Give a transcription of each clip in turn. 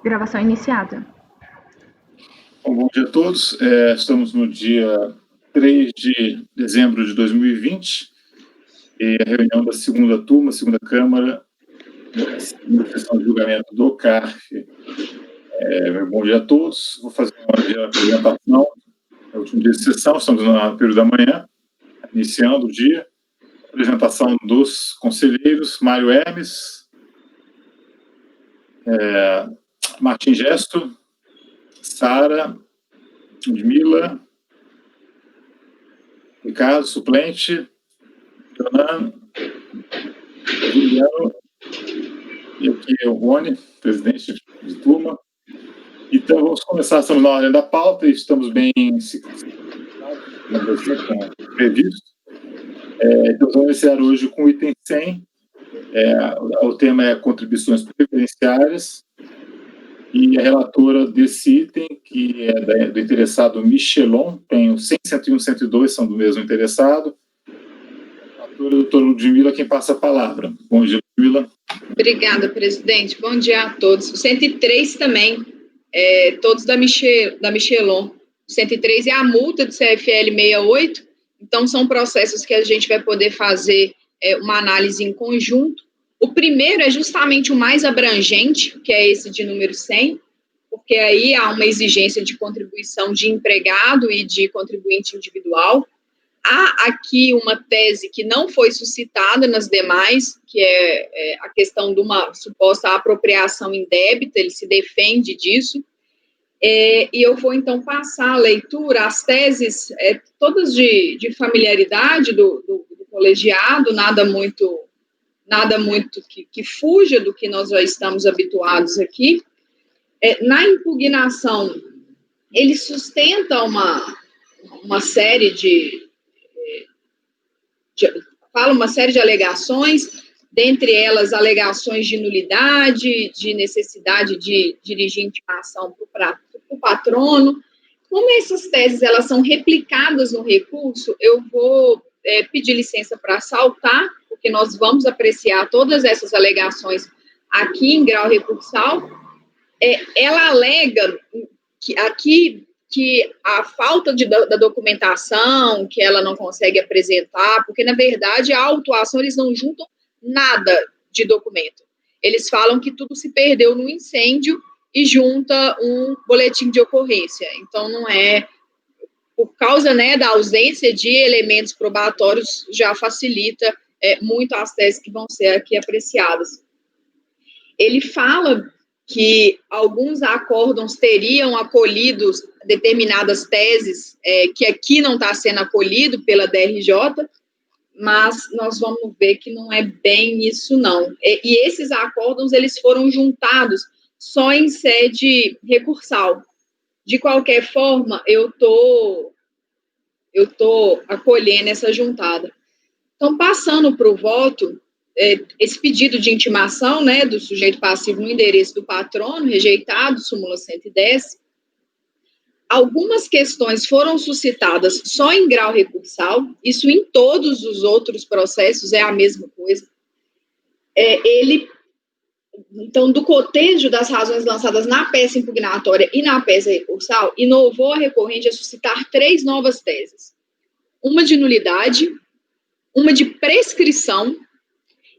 Gravação iniciada. Bom dia a todos. Estamos no dia 3 de dezembro de 2020 e a reunião da segunda turma, segunda Câmara, segunda sessão de julgamento do CARF. Bom dia a todos. Vou fazer uma apresentação. É o último dia de sessão, estamos no período da manhã, iniciando o dia. Apresentação dos conselheiros: Mário Hermes, Martim Gesto, Sara, Ludmila, Ricardo, suplente, Jonan, Juliano, e aqui é o Rony, presidente de turma. Então, vamos começar, estamos na ordem da pauta e estamos bem previsto. Então, vamos iniciar hoje com o item 100. O tema é contribuições previdenciárias. E a relatora desse item, que é do interessado Michelon, tem o 100, 101, 102, são do mesmo interessado. A doutora Ludmila, quem passa a palavra. Bom dia, Ludmila. Obrigada, presidente. Bom dia a todos. O 103 também, todos da Michelon. O 103 é a multa do CFL 68, então são processos que a gente vai poder fazer uma análise em conjunto. O primeiro é justamente o mais abrangente, que é esse de número 100, porque aí há uma exigência de contribuição de empregado e de contribuinte individual. Há aqui uma tese que não foi suscitada nas demais, que é a questão de uma suposta apropriação indébita, ele se defende disso. E eu vou, então, passar a leitura, as teses todas de familiaridade do colegiado, nada muito que fuja do que nós já estamos habituados aqui. Na impugnação, ele sustenta uma série fala uma série de alegações, dentre elas alegações de nulidade, de necessidade de dirigir intimação para o patrono. Como essas teses elas são replicadas no recurso, eu vou pedir licença para saltar, porque nós vamos apreciar todas essas alegações aqui em grau recursal. Ela alega que a falta da documentação, que ela não consegue apresentar, porque, na verdade, a autuação, eles não juntam nada de documento. Eles falam que tudo se perdeu no incêndio e junta um boletim de ocorrência. Então, não é... Por causa, da ausência de elementos probatórios, já facilita muito as teses que vão ser aqui apreciadas. Ele fala que alguns acórdãos teriam acolhido determinadas teses, que aqui não está sendo acolhido pela DRJ, mas nós vamos ver que não é bem isso, não. E esses acórdãos, eles foram juntados só em sede recursal. De qualquer forma, eu tô acolhendo essa juntada. Então, passando para o voto, esse pedido de intimação, do sujeito passivo no endereço do patrono, rejeitado, súmula 110, algumas questões foram suscitadas só em grau recursal, isso em todos os outros processos é a mesma coisa. Então, do cotejo das razões lançadas na peça impugnatória e na peça recursal, inovou a recorrente a suscitar 3 novas teses. Uma de nulidade, uma de prescrição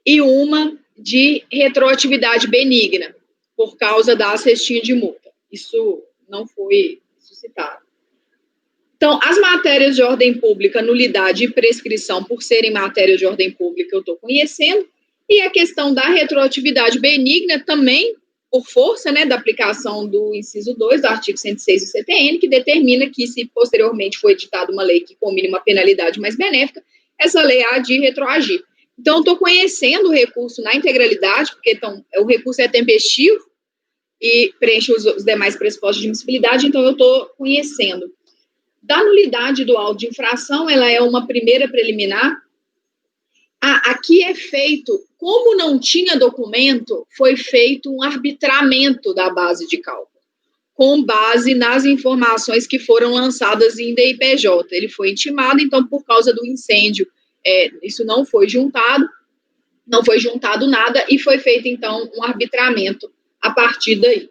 e uma de retroatividade benigna, por causa da cestinha de multa. Isso não foi suscitado. Então, as matérias de ordem pública, nulidade e prescrição, por serem matérias de ordem pública, eu estou conhecendo, e a questão da retroatividade benigna também, por força, da aplicação do inciso 2 do artigo 106 do CTN, que determina que, se posteriormente for editada uma lei que combine uma penalidade mais benéfica, essa lei há de retroagir. Então, estou conhecendo o recurso na integralidade, porque o recurso é tempestivo e preenche os demais pressupostos de admissibilidade, então eu estou conhecendo. Da nulidade do auto de infração, ela é uma primeira preliminar. Aqui é feito, como não tinha documento, foi feito um arbitramento da base de cálculo, com base nas informações que foram lançadas em DIPJ. Ele foi intimado, então, por causa do incêndio, isso não foi juntado nada, e foi feito, então, um arbitramento a partir daí.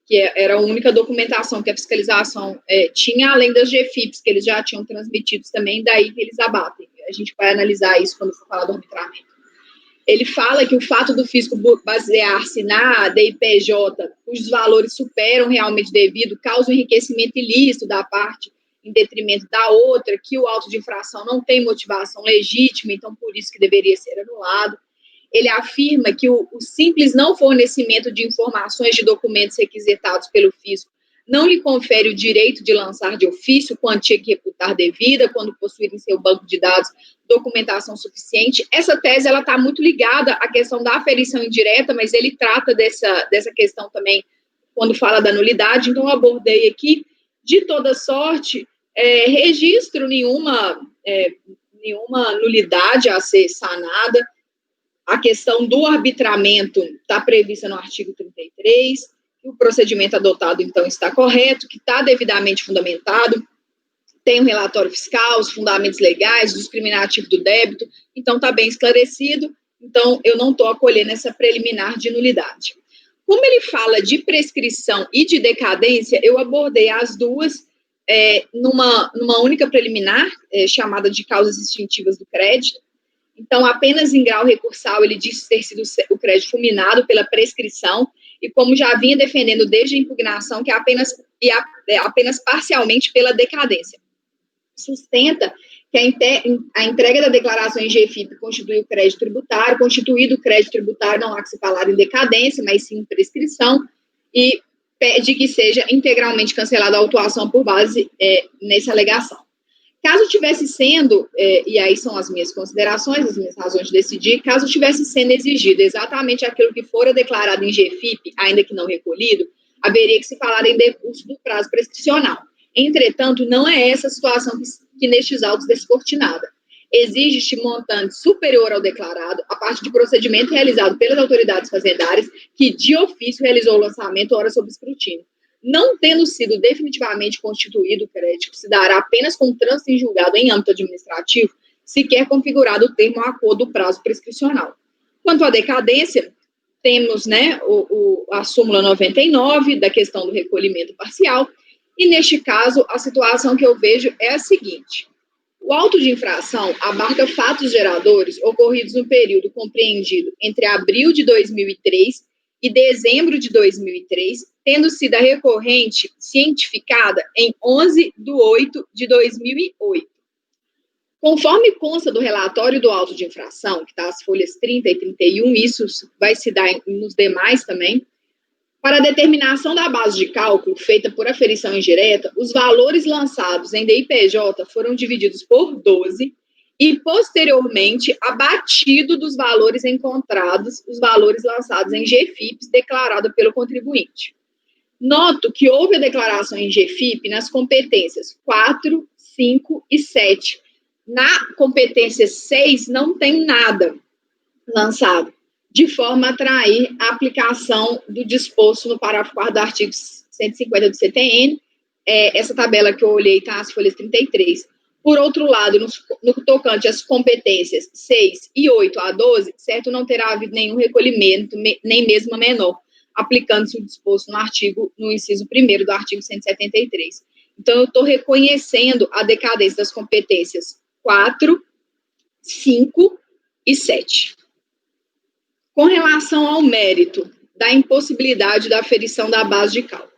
que era a única documentação que a fiscalização tinha, além das GFIPs, que eles já tinham transmitido também, daí que eles abatem. A gente vai analisar isso quando for falar do arbitramento. Ele fala que o fato do fisco basear-se na DIPJ, cujos valores superam realmente devido, causa um enriquecimento ilícito da parte em detrimento da outra, que o auto de infração não tem motivação legítima, então por isso que deveria ser anulado. Ele afirma que o simples não fornecimento de informações de documentos requisitados pelo fisco não lhe confere o direito de lançar de ofício quantia que reputar devida, quando possuir em seu banco de dados documentação suficiente. Essa tese está muito ligada à questão da aferição indireta, mas ele trata dessa questão também quando fala da nulidade, então eu abordei aqui. De toda sorte, registro nenhuma nulidade a ser sanada. A questão do arbitramento está prevista no artigo 33, o procedimento adotado, então, está correto, que está devidamente fundamentado, tem um relatório fiscal, os fundamentos legais, o discriminativo do débito, então está bem esclarecido, então eu não estou acolhendo essa preliminar de nulidade. Como ele fala de prescrição e de decadência, eu abordei as duas numa única preliminar, chamada de causas extintivas do crédito. Então, apenas em grau recursal, ele disse ter sido o crédito fulminado pela prescrição, e como já vinha defendendo desde a impugnação, que apenas parcialmente pela decadência. Sustenta que a entrega da declaração em GFIP constitui o crédito tributário, constituído o crédito tributário, não há que se falar em decadência, mas sim em prescrição, e pede que seja integralmente cancelada a autuação por base nessa alegação. Caso tivesse sendo, e aí são as minhas considerações, as minhas razões de decidir, caso tivesse sendo exigido exatamente aquilo que fora declarado em GFIP, ainda que não recolhido, haveria que se falar em decurso do prazo prescricional. Entretanto, não é essa a situação que nestes autos descortinada. Exige-se montante superior ao declarado, a partir de procedimento realizado pelas autoridades fazendárias, que de ofício realizou o lançamento ora sob escrutínio. Não tendo sido definitivamente constituído o crédito, se dará apenas com trânsito em julgado em âmbito administrativo, sequer configurado o termo a acordo do prazo prescricional. Quanto à decadência, temos a súmula 99 da questão do recolhimento parcial, e neste caso, a situação que eu vejo é a seguinte: o auto de infração abarca fatos geradores ocorridos no período compreendido entre abril de 2003 e dezembro de 2003, tendo sido a recorrente cientificada em 11/8/2008. Conforme consta do relatório do auto de infração, que está as folhas 30 e 31, isso vai se dar nos demais também, para a determinação da base de cálculo feita por aferição indireta, os valores lançados em DIPJ foram divididos por 12 e, posteriormente, abatido dos valores encontrados, os valores lançados em GFIPs declarado pelo contribuinte. Noto que houve a declaração em GFIP nas competências 4, 5 e 7. Na competência 6 não tem nada lançado, de forma a atrair a aplicação do disposto no parágrafo 4º do artigo 150 do CTN. Essa tabela que eu olhei está as folhas 33. Por outro lado, no tocante às competências 6 e 8 a 12, certo, não terá havido nenhum recolhimento, nem mesmo a menor, aplicando-se o disposto no inciso 1º do artigo 173. Então, eu estou reconhecendo a decadência das competências 4, 5 e 7. Com relação ao mérito da impossibilidade da aferição da base de cálculo,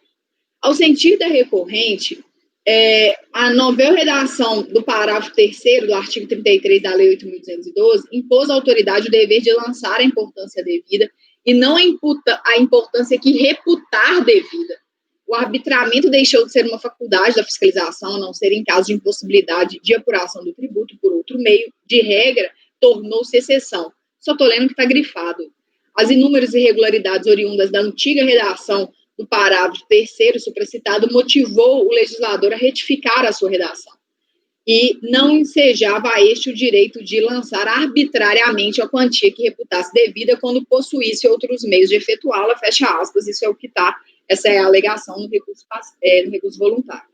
ao sentir da recorrente, a novel redação do parágrafo 3º do artigo 33 da Lei 8.212 impôs à autoridade o dever de lançar a importância devida e não imputa a importância que reputar devida. O arbitramento deixou de ser uma faculdade da fiscalização, a não ser em caso de impossibilidade de apuração do tributo por outro meio, de regra, tornou-se exceção. Só estou lendo que está grifado. As inúmeras irregularidades oriundas da antiga redação do parágrafo 3º supracitado motivou o legislador a retificar a sua redação e não ensejava a este o direito de lançar arbitrariamente a quantia que reputasse devida quando possuísse outros meios de efetuá-la, fecha aspas, isso é o que está, essa é a alegação no recurso voluntário.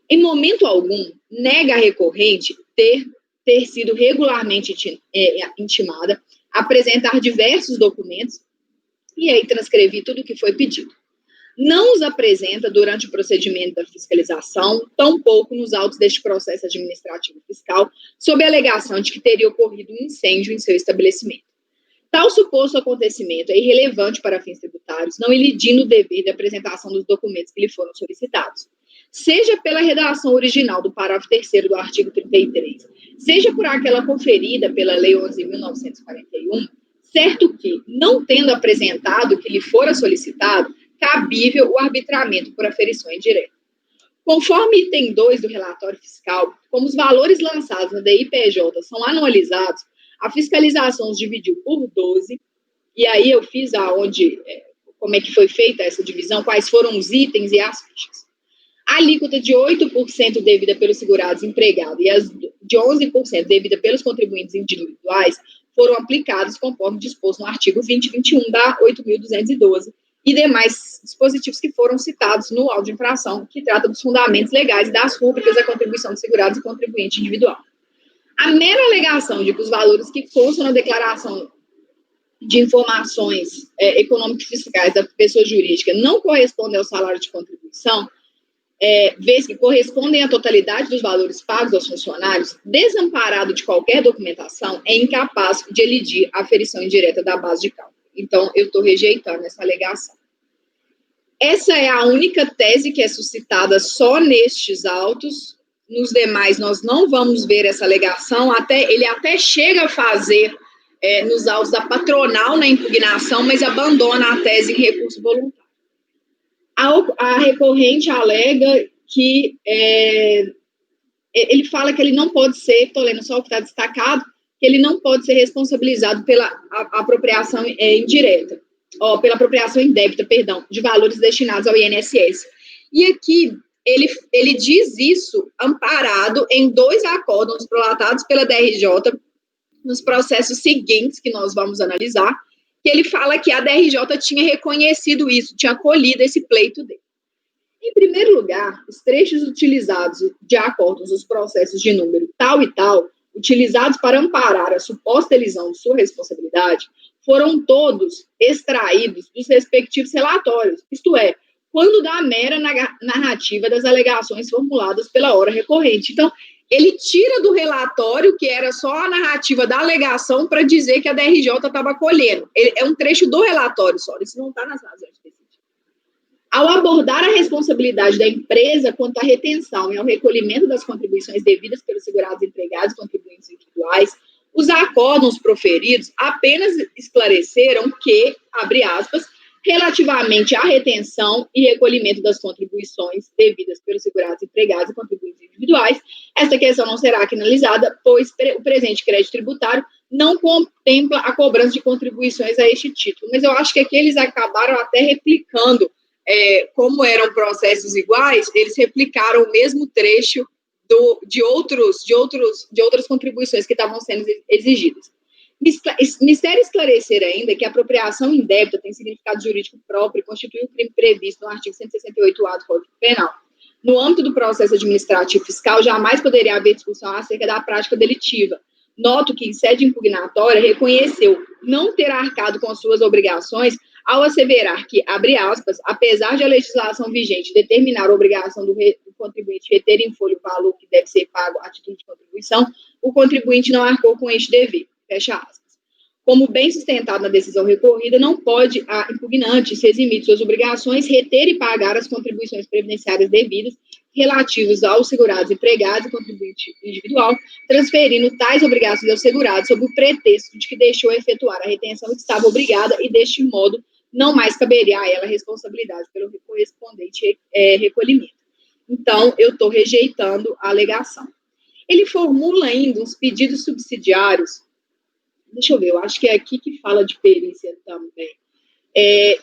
Em momento algum, nega a recorrente ter sido regularmente intimada, apresentar diversos documentos, e aí transcrevi tudo o que foi pedido. não os apresenta durante o procedimento da fiscalização, tampouco nos autos deste processo administrativo fiscal, sob a alegação de que teria ocorrido um incêndio em seu estabelecimento. Tal suposto acontecimento é irrelevante para fins tributários, não elidindo o dever de apresentação dos documentos que lhe foram solicitados. Seja pela redação original do parágrafo 3º do artigo 33, seja por aquela conferida pela Lei 11.941, certo que, não tendo apresentado o que lhe fora solicitado, cabível o arbitramento por aferição indireta. Conforme item 2 do relatório fiscal, como os valores lançados na DIPJ são anualizados, a fiscalização os dividiu por 12, e aí eu fiz como é que foi feita essa divisão, quais foram os itens e as fichas. A alíquota de 8% devida pelos segurados empregados e as de 11% devida pelos contribuintes individuais foram aplicados conforme disposto no artigo 2021 da 8.212 e demais dispositivos que foram citados no auto de infração, que trata dos fundamentos legais e das rúbricas da contribuição de segurados e contribuinte individual. A mera alegação de que os valores que constam na declaração de informações econômicas e fiscais da pessoa jurídica não correspondem ao salário de contribuição, vez que correspondem à totalidade dos valores pagos aos funcionários, desamparado de qualquer documentação, é incapaz de elidir a aferição indireta da base de cálculo. Então, eu estou rejeitando essa alegação. Essa é a única tese que é suscitada só nestes autos. Nos demais, nós não vamos ver essa alegação. Ele até chega a fazer nos autos da patronal na impugnação, mas abandona a tese em recurso voluntário. A recorrente alega que ele fala que ele não pode ser, estou lendo só o que está destacado, que ele não pode ser responsabilizado pela apropriação indireta, pela apropriação indébita, de valores destinados ao INSS. E aqui ele diz isso amparado em 2 acórdãos prolatados pela DRJ nos processos seguintes que nós vamos analisar, que ele fala que a DRJ tinha reconhecido isso, tinha acolhido esse pleito dele. Em primeiro lugar, os trechos utilizados de acórdãos dos processos de número tal e tal, utilizados para amparar a suposta elisão de sua responsabilidade, foram todos extraídos dos respectivos relatórios, isto é, quando da mera narrativa das alegações formuladas pela ora recorrente. Então, ele tira do relatório, que era só a narrativa da alegação, para dizer que a DRJ estava acolhendo. É um trecho do relatório só, isso não está nas razões de decidir. Ao abordar a responsabilidade da empresa quanto à retenção e ao recolhimento das contribuições devidas pelos segurados empregados e contribuintes individuais, os acórdãos proferidos apenas esclareceram que, abre aspas, relativamente à retenção e recolhimento das contribuições devidas pelos segurados empregados e contribuintes individuais, esta questão não será aqui analisada, pois o presente crédito tributário não contempla a cobrança de contribuições a este título. Mas eu acho que aqui eles acabaram até replicando, como eram processos iguais, eles replicaram o mesmo trecho de outras contribuições que estavam sendo exigidas. Mistério esclarecer ainda que a apropriação indébita tem significado jurídico próprio e constitui um crime previsto no artigo 168-A do Código Penal. No âmbito do processo administrativo fiscal, jamais poderia haver discussão acerca da prática delitiva. Noto que, em sede impugnatória, reconheceu não ter arcado com suas obrigações ao asseverar que, abre aspas, apesar de a legislação vigente determinar a obrigação do contribuinte reter em folha o valor que deve ser pago a título de contribuição, o contribuinte não arcou com este dever. Fecha aspas. Como bem sustentado na decisão recorrida, não pode a impugnante se eximir de suas obrigações, reter e pagar as contribuições previdenciárias devidas relativas aos segurados empregados e contribuinte individual, transferindo tais obrigações aos segurados sob o pretexto de que deixou efetuar a retenção que estava obrigada e, deste modo, não mais caberia a ela a responsabilidade pelo correspondente recolhimento. Então, eu estou rejeitando a alegação. Ele formula ainda uns pedidos subsidiários. Deixa eu ver, eu acho que é aqui que fala de perícia também.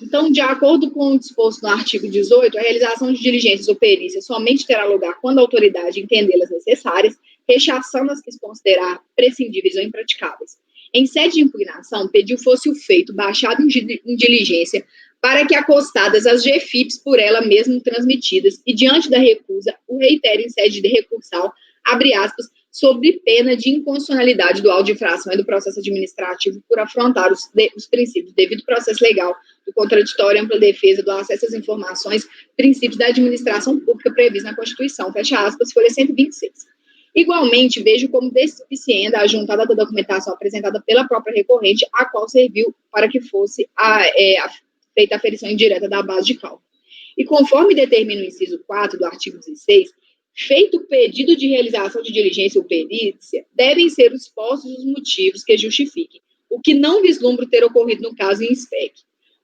Então, de acordo com o disposto no artigo 18, a realização de diligências ou perícias somente terá lugar quando a autoridade entendê-las necessárias, rechaçando as que se considerar prescindíveis ou impraticáveis. Em sede de impugnação, pediu fosse o feito baixado em diligência para que acostadas as GFIPs por ela mesma transmitidas e, diante da recusa, o reitere em sede de recursal, abre aspas, sob pena de inconstitucionalidade do auto de infração e do processo administrativo por afrontar os princípios do devido processo legal, do contraditório, ampla defesa, do acesso às informações, princípios da administração pública previstos na Constituição, fecha aspas, folha 126. Igualmente, vejo como deficiente a juntada da documentação apresentada pela própria recorrente, a qual serviu para que fosse feita a aferição indireta da base de cálculo. E conforme determina o inciso 4 do artigo 16, feito o pedido de realização de diligência ou perícia, devem ser expostos os motivos que justifiquem, o que não vislumbro ter ocorrido no caso em SPEC.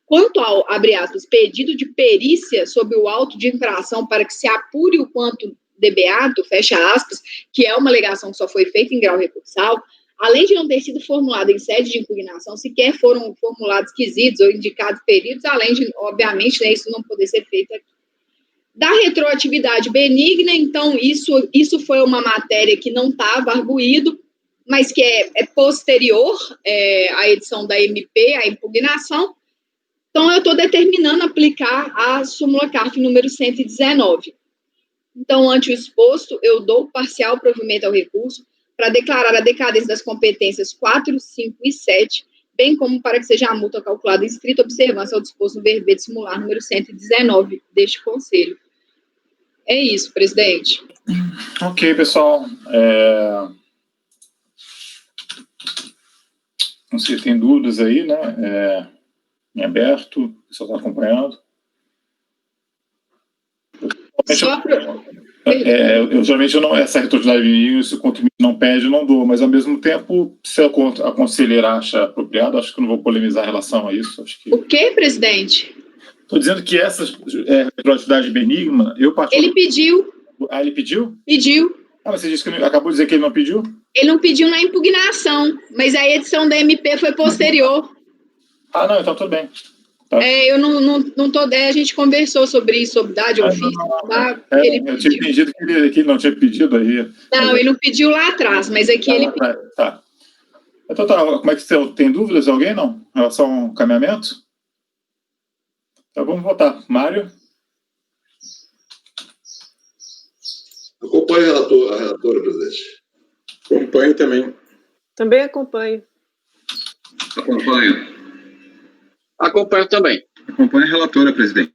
Quanto ao, abre aspas, pedido de perícia sobre o auto de infração para que se apure o quanto de beato, fecha aspas, que é uma alegação que só foi feita em grau recursal, além de não ter sido formulada em sede de impugnação, sequer foram formulados quesitos ou indicados peritos, além de, obviamente, né, isso não poder ser feito aqui. Da retroatividade benigna, então, isso foi uma matéria que não estava arguído, mas que é posterior à edição da MP, à impugnação. Então, eu estou determinando aplicar a súmula CARF número 119. Então, ante o exposto, eu dou parcial provimento ao recurso para declarar a decadência das competências 4, 5 e 7, bem como para que seja a multa calculada em estrita observância ao disposto no verbete simular número 119 deste Conselho. É isso, presidente. Ok, pessoal. Não sei se tem dúvidas aí, né? Em aberto, o pessoal está acompanhando. Eu geralmente essa retroatividade, se o contribuinte não pede, eu não dou, mas ao mesmo tempo, se a conselheira acha apropriado, acho que eu não vou polemizar em relação a isso. Acho que... O que, presidente? Estou dizendo que essa retroatividade benigna, Ele pediu. Ah, ele pediu? Pediu. Ah, mas você disse que acabou de dizer que ele não pediu? Ele não pediu na impugnação, mas a edição da MP foi posterior. Ah, não, então tudo bem. Tá. Eu não tô. A gente conversou sobre isso, sobre dade ofício. Eu tinha entendido que ele não tinha pedido aí. Não, ele não pediu lá atrás, mas aqui ele pediu. Tá. Então tá, como é que você tem dúvidas? Alguém não? Em relação ao caminhamento? Então vamos votar. Mário? Acompanho a relatora, presidente. Acompanho também. Também acompanho. Acompanho. Acompanho também. Acompanho a relatora, presidente.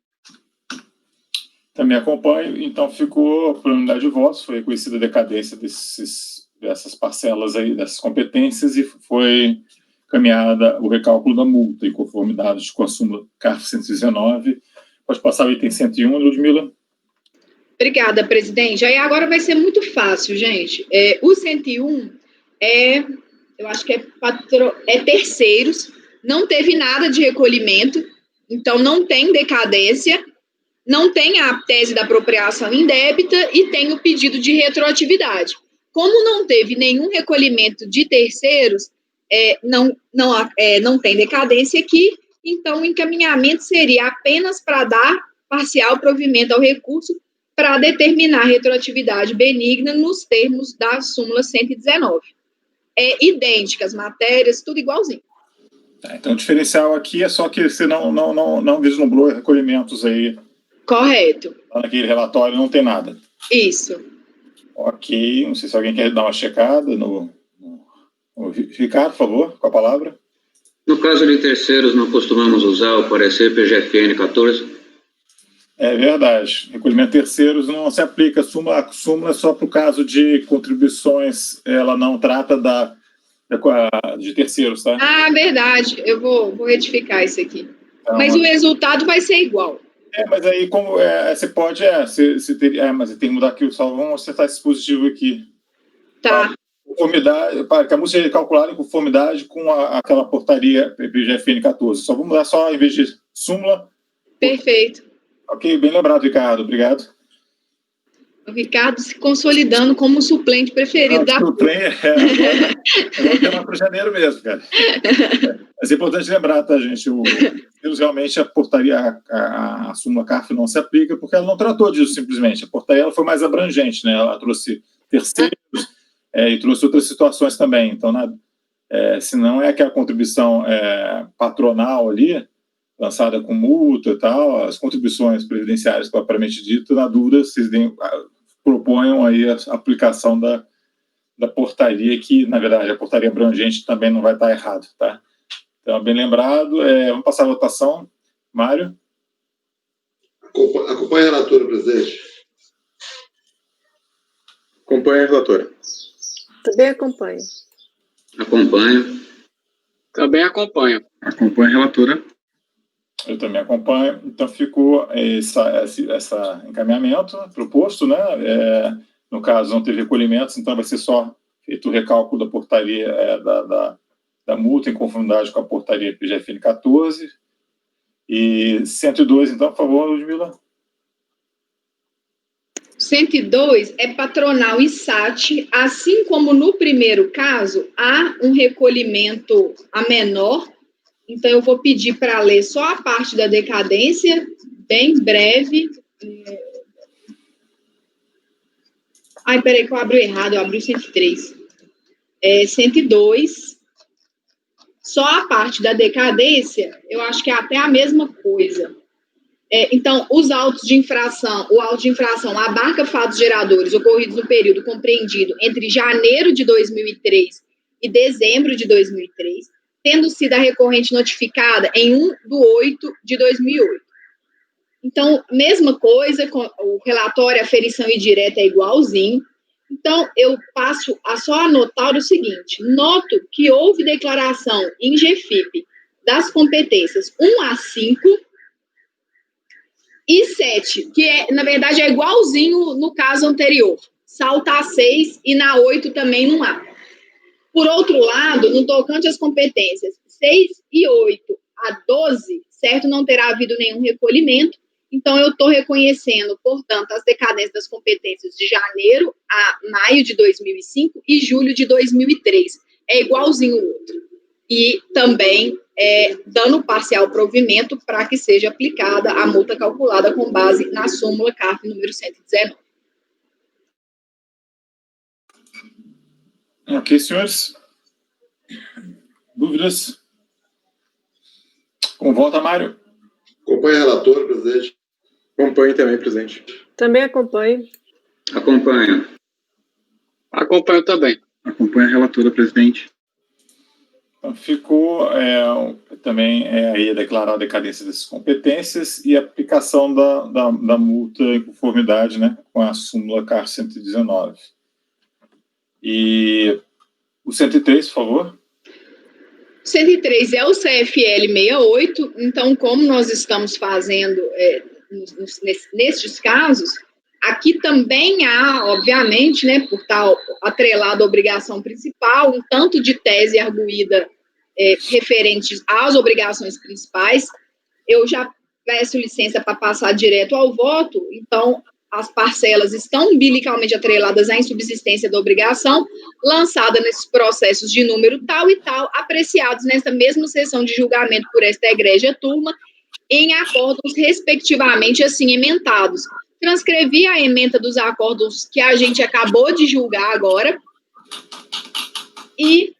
Também acompanho. Então ficou por unanimidade de votos, foi reconhecida a decadência dessas parcelas aí, dessas competências, e foi caminhada o recálculo da multa em conformidade com a súmula CARF 119. Pode passar o item 101, Ludmila. Obrigada, presidente. Aí agora vai ser muito fácil, gente. O 101 eu acho que é terceiros, não teve nada de recolhimento, então não tem decadência, não tem a tese da apropriação indébita e tem o pedido de retroatividade. Como não teve nenhum recolhimento de terceiros, não tem decadência aqui, então o encaminhamento seria apenas para dar parcial provimento ao recurso para determinar a retroatividade benigna nos termos da súmula 119. Idênticas matérias, tudo igualzinho. Então, o diferencial aqui é só que você não vislumbrou recolhimentos aí. Correto. Naquele relatório não tem nada. Isso. Ok, não sei se alguém quer dar uma checada no Ricardo, por favor, com a palavra. No caso de terceiros, não costumamos usar o parecer PGFN 14? É verdade. Recolhimento terceiros não se aplica. A súmula é só para o caso de contribuições, ela não trata de terceiros, tá? Ah, verdade. Eu vou retificar isso aqui. Então, mas o resultado vai ser igual. Mas aí, como você pode, mas tem que mudar aqui, só vamos acertar esse dispositivo aqui. Tá. Conformidade, para que a multa seja calculada em conformidade com aquela portaria PGFN 14. Só vamos mudar só, em vez de súmula. Perfeito. Ok, bem lembrado, Ricardo. Obrigado. O Ricardo se consolidando como o suplente preferido da... Suplente, agora para janeiro mesmo, cara. Mas é importante lembrar, tá, gente? Realmente a portaria, a súmula CARF não se aplica, porque ela não tratou disso simplesmente. A portaria ela foi mais abrangente, né? Ela trouxe terceiros e trouxe outras situações também. Então, se não é aquela contribuição patronal ali, lançada com multa e tal, as contribuições previdenciárias propriamente dito, na dúvida, vocês proponham aí a aplicação da portaria, que, na verdade, a portaria abrangente também não vai estar errado, tá? Então, bem lembrado. Vamos passar a votação. Mário? Acompanhe a relatora, presidente. Acompanho a relatora. Também acompanho. Acompanho. Também acompanho. Acompanho a relatora. Eu também acompanho. Então, ficou esse encaminhamento proposto, né? No caso, não teve recolhimentos, então vai ser só feito o recálculo da portaria da multa em conformidade com a portaria PGFN 14. E 102, então, por favor, Ludmila. 102 é patronal e SAT, assim como no primeiro caso, há um recolhimento a menor. Então, eu vou pedir para ler só a parte da decadência, bem breve. Ai, peraí que eu abri errado, eu abri o 103. 102, só a parte da decadência, eu acho que é até a mesma coisa. Então, os autos de infração, o auto de infração abarca fatos geradores ocorridos no período compreendido entre janeiro de 2003 e dezembro de 2003, tendo sido a recorrente notificada em 1/8/2008. Então, mesma coisa, o relatório, a aferição indireta é igualzinho. Então, eu passo a só anotar o seguinte: noto que houve declaração em GFIP das competências 1 a 5 e 7, que na verdade é igualzinho no caso anterior. Salta a 6 e na 8 também não há. Por outro lado, no tocante às competências 6 e 8 a 12, certo, não terá havido nenhum recolhimento. Então, eu estou reconhecendo, portanto, as decadências das competências de janeiro a maio de 2005 e julho de 2003. É igualzinho o outro. E também dando parcial provimento para que seja aplicada a multa calculada com base na súmula CARF número 119. Ok, senhores. Dúvidas? Com volta, Mário. Acompanhe a relatora, presidente. Acompanho também, presidente. Também acompanho. Acompanho. Acompanho também. Acompanho a relatora, presidente. Então, ficou também aí declarar a decadência dessas competências e a aplicação da multa em conformidade, né, com a súmula CAR 119. E o 103, por favor. 103 é o CFL 68, então, como nós estamos fazendo nestes casos, aqui também há, obviamente, né, por estar atrelado à obrigação principal, um tanto de tese arguída referentes às obrigações principais. Eu já peço licença para passar direto ao voto, então, as parcelas estão umbilicalmente atreladas à insubsistência da obrigação, lançada nesses processos de número tal e tal, apreciados nesta mesma sessão de julgamento por esta egrégia turma, em acordos respectivamente assim ementados. Transcrevi a ementa dos acordos que a gente acabou de julgar agora e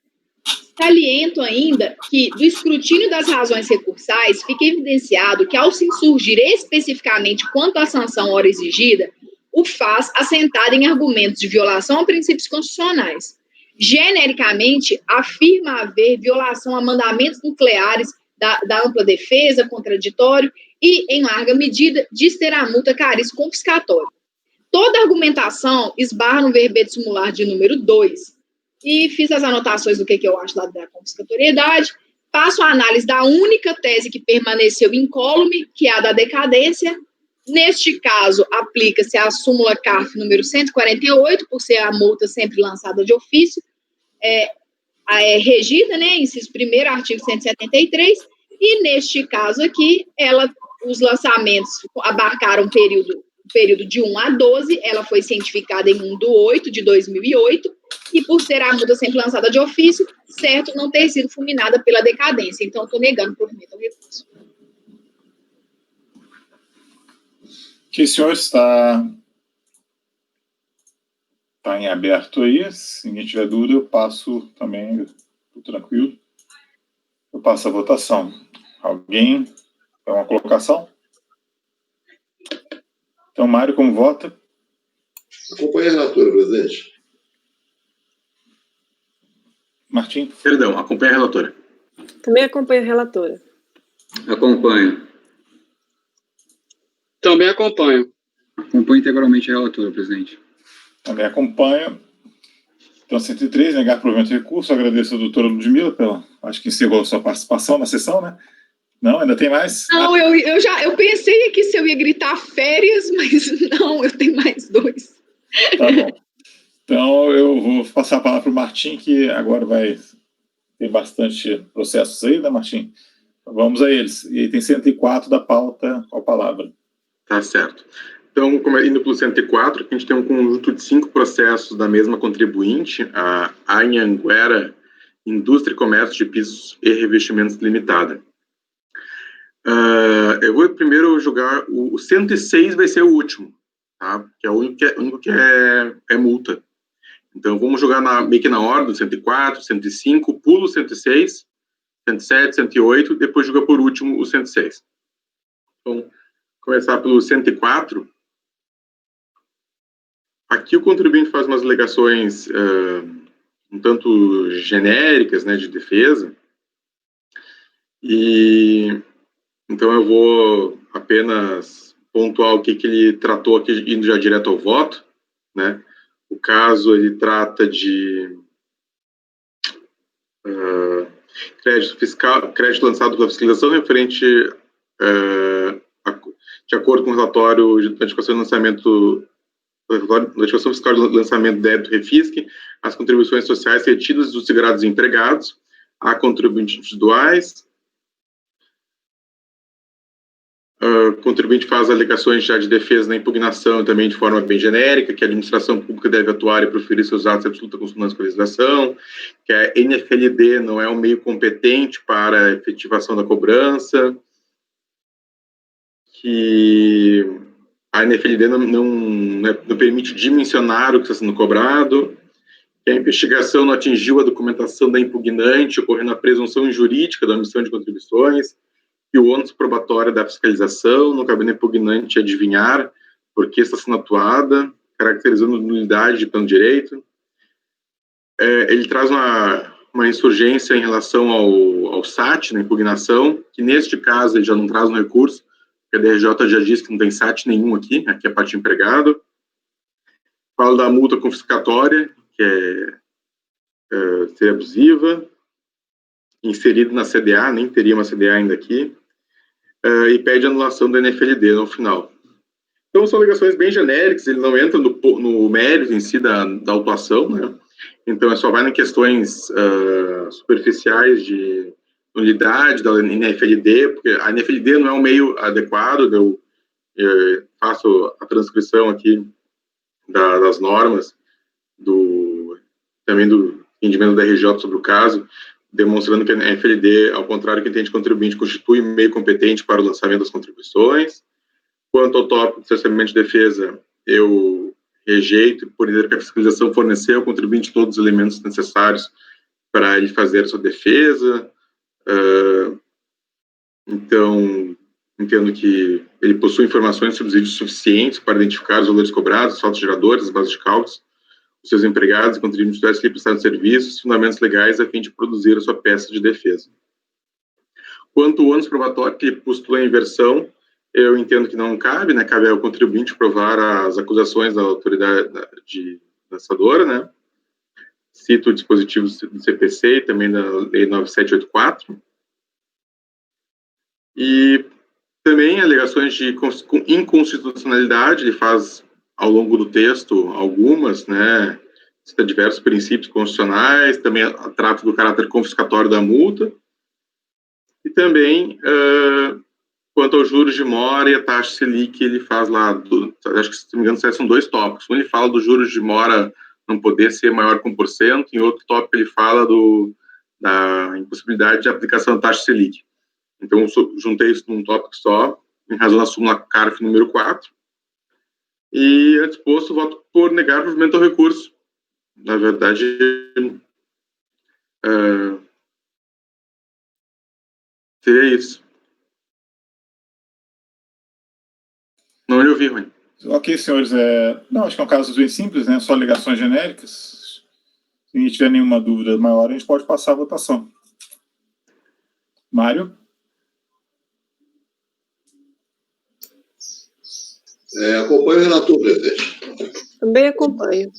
saliento ainda que, do escrutínio das razões recursais, fica evidenciado que, ao se insurgir especificamente quanto à sanção ora exigida, o faz assentado em argumentos de violação a princípios constitucionais. Genericamente, afirma haver violação a mandamentos nucleares da ampla defesa, contraditório e, em larga medida, dister a multa caris confiscatória. Toda argumentação esbarra no verbete simular de número 2, e fiz as anotações do que eu acho lá da confiscatoriedade, passo a análise da única tese que permaneceu incólume, que é a da decadência. Neste caso, aplica-se a súmula CARF número 148, por ser a multa sempre lançada de ofício, regida, né, inciso 1º, artigo 173, e neste caso aqui, os lançamentos abarcaram período de 1 a 12, ela foi cientificada em 1/8/2008, e por ser a multa sempre lançada de ofício, certo, não ter sido fulminada pela decadência. Então, estou negando o provimento ao recurso. Que senhor está em aberto aí. Se ninguém tiver dúvida, eu passo também, estou tranquilo. Eu passo a votação. Alguém tem uma colocação? Então, Mário, como vota? Acompanhe a relatora, presidente. Martim? Perdão, acompanha a relatora. Também acompanho a relatora. Acompanho. Também acompanho. Acompanho integralmente a relatora, presidente. Também acompanho. Então, 103, negar provimento de recurso. Agradeço a doutora Ludmila acho que encerrou a sua participação na sessão, né? Não, ainda tem mais? Não, eu pensei aqui se eu ia gritar férias, mas não, eu tenho mais 2. Tá bom. Então, eu vou passar a palavra para o Martim, que agora vai ter bastante processos aí, né, Martim? Vamos a eles. E aí tem 104 da pauta, com a palavra. Tá certo. Então, indo pelo 104, aqui a gente tem um conjunto de 5 processos da mesma contribuinte, a Anhanguera Indústria e Comércio de Pisos e Revestimentos Limitada. Eu vou primeiro julgar o 106, vai ser o último, tá? Que é o único que é multa. Então, vamos jogar meio que na ordem, 104, 105, pulo o 106, 107, 108, depois joga por último o 106. Então, começar pelo 104. Aqui o contribuinte faz umas alegações um tanto genéricas, né, de defesa. E então eu vou apenas pontuar o que ele tratou aqui, indo já direto ao voto, né? O caso, ele trata de crédito lançado pela fiscalização referente de acordo com o relatório de notificação de lançamento, notificação fiscal de lançamento de débito refisque, as contribuições sociais retidas dos segurados e empregados, a contribuintes individuais. O contribuinte faz alegações já de defesa na impugnação também de forma bem genérica, que a administração pública deve atuar e proferir seus atos de absoluta consonância com a legislação, que a NFLD não é um meio competente para a efetivação da cobrança, que a NFLD não permite dimensionar o que está sendo cobrado, que a investigação não atingiu a documentação da impugnante, ocorrendo a presunção jurídica da omissão de contribuições, que o ônus probatório da fiscalização, não cabendo impugnante adivinhar por que está sendo atuada, caracterizando nulidade de plano de direito. Ele traz uma insurgência em relação ao SAT, na impugnação, que neste caso ele já não traz no recurso, porque a DRJ já disse que não tem SAT nenhum aqui é parte empregado. Fala da multa confiscatória, que é ser abusiva, inserido na CDA, nem teria uma CDA ainda aqui, e pede anulação da NFLD no final. Então, são alegações bem genéricas, ele não entra no mérito em si da autuação, né? Então, só vai em questões superficiais de nulidade da NFLD, porque a NFLD não é um meio adequado, eu faço a transcrição aqui das normas, também do entendimento da RJ sobre o caso, demonstrando que a NFLD, ao contrário que entende contribuinte, constitui meio competente para o lançamento das contribuições. Quanto ao tópico de cerceamento de defesa, eu rejeito, por dizer que a fiscalização forneceu ao contribuinte todos os elementos necessários para ele fazer a sua defesa. Então, entendo que ele possui informações e subsídios suficientes para identificar os valores cobrados, os fatos geradores, as bases de cálculos, os seus empregados e contribuintes que prestaram serviços, fundamentos legais a fim de produzir a sua peça de defesa. Quanto ao ônus probatório que postula a inversão, eu entendo que não cabe, né? Cabe ao contribuinte provar as acusações da autoridade lançadora, né? Cito o dispositivo do CPC e também da Lei 9784. E também alegações de inconstitucionalidade, ele faz ao longo do texto algumas, né, cita diversos princípios constitucionais, também trata do caráter confiscatório da multa, e também, quanto aos juros de mora e a taxa Selic, ele faz lá, acho que, se não me engano, são 2 tópicos. Um, ele fala dos juros de mora não poder ser maior que 1%, em outro tópico ele fala da impossibilidade de aplicação da taxa Selic. Então, eu juntei isso num tópico só, em razão da súmula CARF número 4, e é disposto o voto por negar o provimento ao recurso. Na verdade, seria isso. Não me ouvi, Rui. Ok, senhores. Não, acho que é um caso bem simples, né? Só alegações genéricas. Se ninguém tiver nenhuma dúvida maior, a gente pode passar a votação. Mário? Acompanho o relator, presidente. Também acompanho.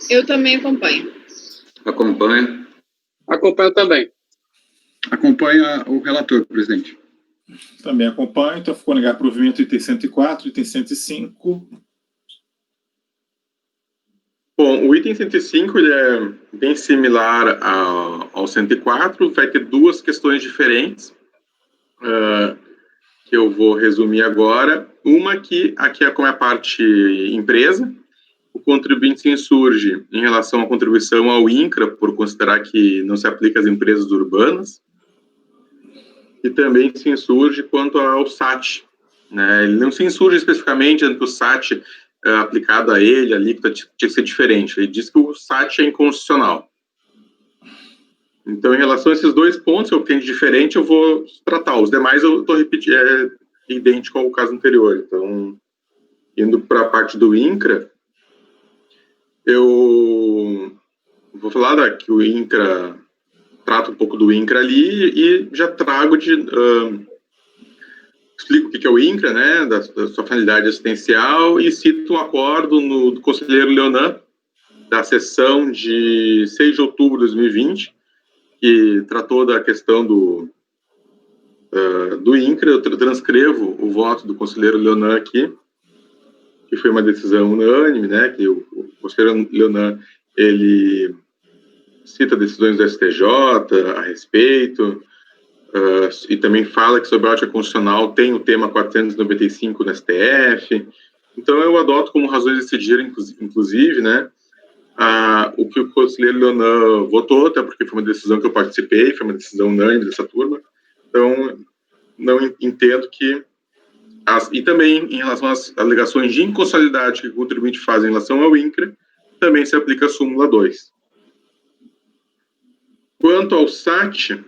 Eu também acompanho. Acompanho. Acompanho também. Acompanha o relator, presidente. Também acompanho. Então, ficou negar provimento item 104, item 105. Bom, o item 105 ele é bem similar ao 104, vai ter duas questões diferentes, que eu vou resumir agora. Uma que aqui é como é a parte empresa, o contribuinte se insurge em relação à contribuição ao INCRA, por considerar que não se aplica às empresas urbanas, e também se insurge quanto ao SAT. Né? Ele não se insurge especificamente dizendo que o SAT aplicado a ele, a alíquota tinha que ser diferente. Ele diz que o SAT é inconstitucional. Então, em relação a esses dois pontos, eu tenho de diferente, eu vou tratar. Os demais eu estou repetindo, é idêntico ao caso anterior. Então, indo para a parte do INCRA, eu vou falar que o INCRA trata um pouco do INCRA ali e já trago explico o que é o INCRA, né, da sua finalidade assistencial, e cito um acordo do conselheiro Leonan, da sessão de 6 de outubro de 2020, que tratou da questão do INCRA. Eu transcrevo o voto do conselheiro Leonan aqui, que foi uma decisão unânime, né, que o conselheiro Leonan, ele cita decisões do STJ a respeito, e também fala que sobre a ótica constitucional tem o tema 495 no STF. Então, eu adoto como razões de decidir, inclusive, né, o que o conselheiro Leonan votou, até porque foi uma decisão que eu participei, foi uma decisão unânime dessa turma. Então, não entendo que... e também, em relação às alegações de inconstitucionalidade que o contribuinte faz em relação ao INCRA, também se aplica a súmula 2. Quanto ao SAT,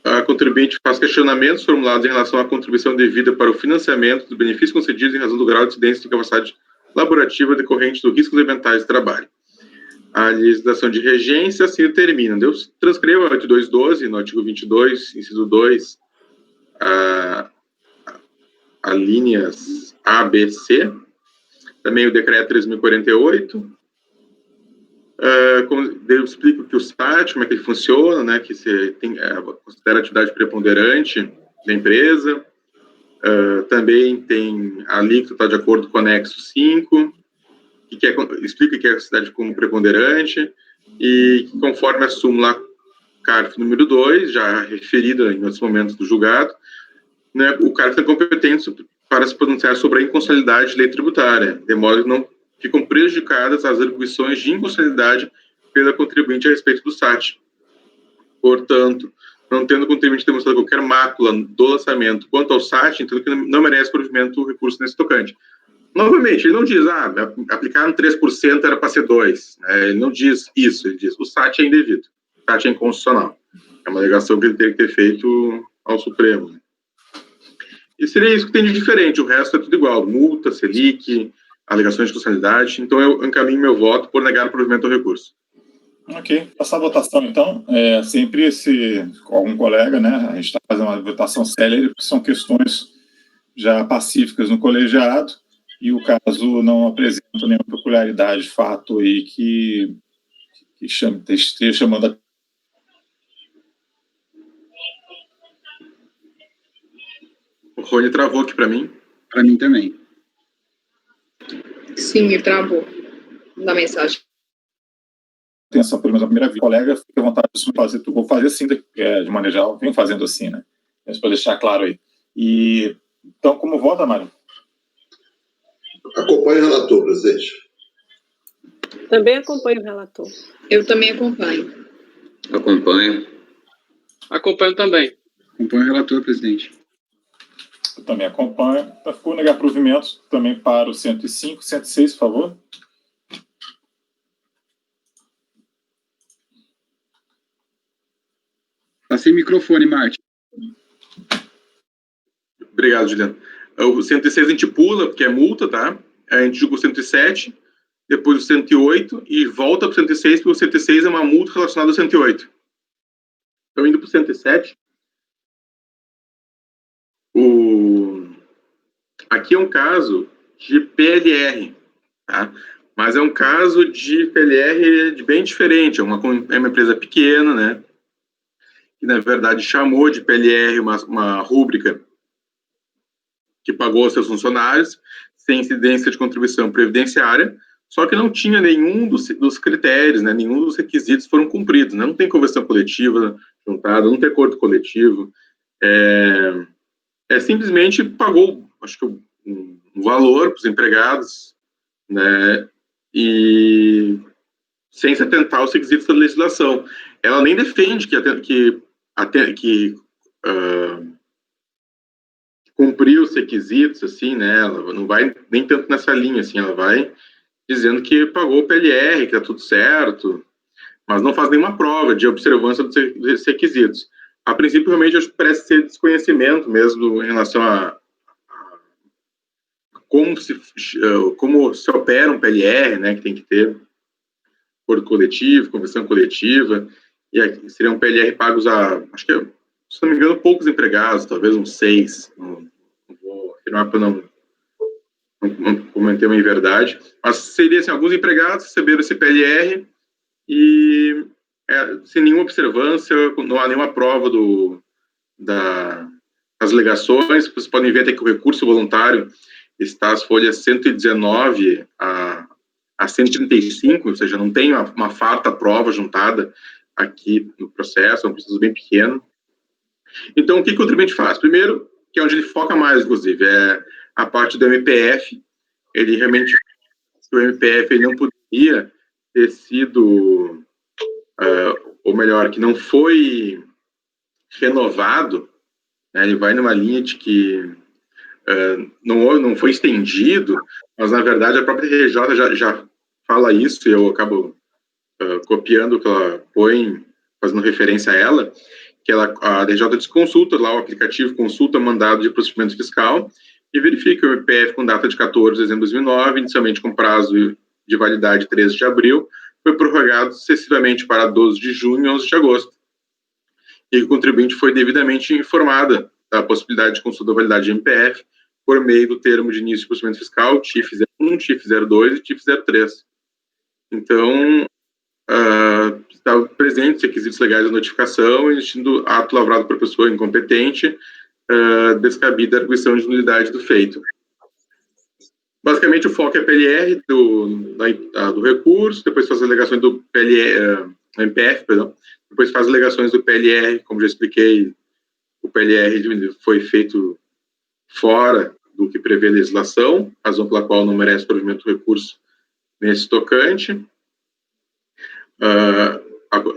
a contribuinte faz questionamentos formulados em relação à contribuição devida para o financiamento dos benefícios concedidos em razão do grau de incidência de capacidade laborativa decorrente do riscos eventuais de trabalho. A legislação de regência assim termina. Eu transcrevo o artigo 212, no artigo 22, inciso 2, a linhas A, B, C. Também o decreto 3.048. Eu explico que o SAT, como é que ele funciona, né, que você considera atividade preponderante da empresa. Também tem a alíquota está de acordo com o anexo 5, que explica que é a atividade como preponderante, e que conforme a súmula CARF número 2, já referida em outros momentos do julgado, né, o CARF é competente para se pronunciar sobre a inconstitucionalidade de lei tributária, de modo que não ficam prejudicadas as arguições de inconstitucionalidade pela contribuinte a respeito do SAT. Portanto, não tendo o contribuinte demonstrado qualquer mácula do lançamento quanto ao SAT, entendo que não merece provimento o recurso nesse tocante. Novamente, ele não diz, aplicar no 3% era para ser 2%. Ele não diz isso, ele diz, o SAT é indevido, o SAT é inconstitucional. É uma alegação que ele teria que ter feito ao Supremo. E seria isso que tem de diferente, o resto é tudo igual, multa, Selic, alegações de constitucionalidade. Então, eu encaminho meu voto por negar o provimento ao recurso. Ok, passar a votação, então. Sempre com algum colega, né, a gente está fazendo uma votação célere, porque são questões já pacíficas no colegiado, e o caso não apresenta nenhuma peculiaridade de fato aí que esteja chamando a... O Rony travou aqui para mim. Para mim também. Sim, ele travou na mensagem. Atenção, pelo menos a primeira vez, colega, fique à vontade de fazer, vou fazer assim, de maneira geral, venho fazendo assim, né? Mas para deixar claro aí. E, então, como vota, Mário? Acompanho o relator, presidente. Também acompanho o relator. Eu também acompanho. Acompanho. Acompanho também. Acompanho o relator, presidente. Eu também acompanho. Então, ficou negar provimento também para o 105, 106, por favor. Está sem microfone, Marte. Obrigado, Juliano. O 106 a gente pula, porque é multa, tá? A gente julga o 107. depois o 108 e volta para o 106, porque o 106 é uma multa relacionada ao 108. Então, indo para o 107, aqui é um caso de PLR, tá? Mas é um caso de PLR bem diferente, é uma empresa pequena, né? Que, na verdade, chamou de PLR uma rúbrica que pagou aos seus funcionários, sem incidência de contribuição previdenciária, só que não tinha nenhum dos critérios, né, nenhum dos requisitos foram cumpridos, né, não tem convenção coletiva juntada, não tem acordo coletivo, simplesmente pagou, acho que um valor para os empregados, né, e sem se atentar aos requisitos da legislação. Ela nem defende que cumprir os requisitos, assim, né, ela não vai nem tanto nessa linha, assim, ela vai dizendo que pagou o PLR, que tá tudo certo, mas não faz nenhuma prova de observância dos requisitos. A princípio, realmente, parece ser desconhecimento mesmo em relação a como se opera um PLR, né, que tem que ter acordo coletivo, convenção coletiva, e aqui seria um PLR pagos a, acho que, se não me engano, poucos empregados, talvez uns 6, não vou afirmar para não cometer uma inverdade, mas seria assim, alguns empregados receberam esse PLR e sem nenhuma observância, não há nenhuma prova das alegações. Vocês podem ver até que o recurso voluntário está as folhas 119 a 135, ou seja, não tem uma farta prova juntada aqui no processo, é um processo bem pequeno. Então, o que o contribuinte faz? Primeiro, que é onde ele foca mais, inclusive, é a parte do MPF. Ele realmente, o MPF ele não poderia ter sido, ou melhor, que não foi renovado, né, ele vai numa linha de que não foi estendido, mas, na verdade, a própria RJ já fala isso, e eu acabo copiando o que ela põe, fazendo referência a ela, que a DJ desconsulta lá o aplicativo, consulta mandado de procedimento fiscal e verifica o MPF com data de 14 de dezembro de 2009, inicialmente com prazo de validade 13 de abril, foi prorrogado sucessivamente para 12 de junho e 11 de agosto. E o contribuinte foi devidamente informada da possibilidade de consulta da validade de MPF por meio do termo de início de procedimento fiscal, TIF 01, TIF 02 e TIF 03. Então, está presente os requisitos legais da notificação, existindo ato lavrado por pessoa incompetente, descabida a arguição de nulidade do feito. Basicamente, o foco é PLR do recurso, depois faz as alegações do MPF, perdão, depois faz as alegações do PLR, como já expliquei, o PLR foi feito fora do que prevê a legislação, razão pela qual não merece provimento do recurso nesse tocante.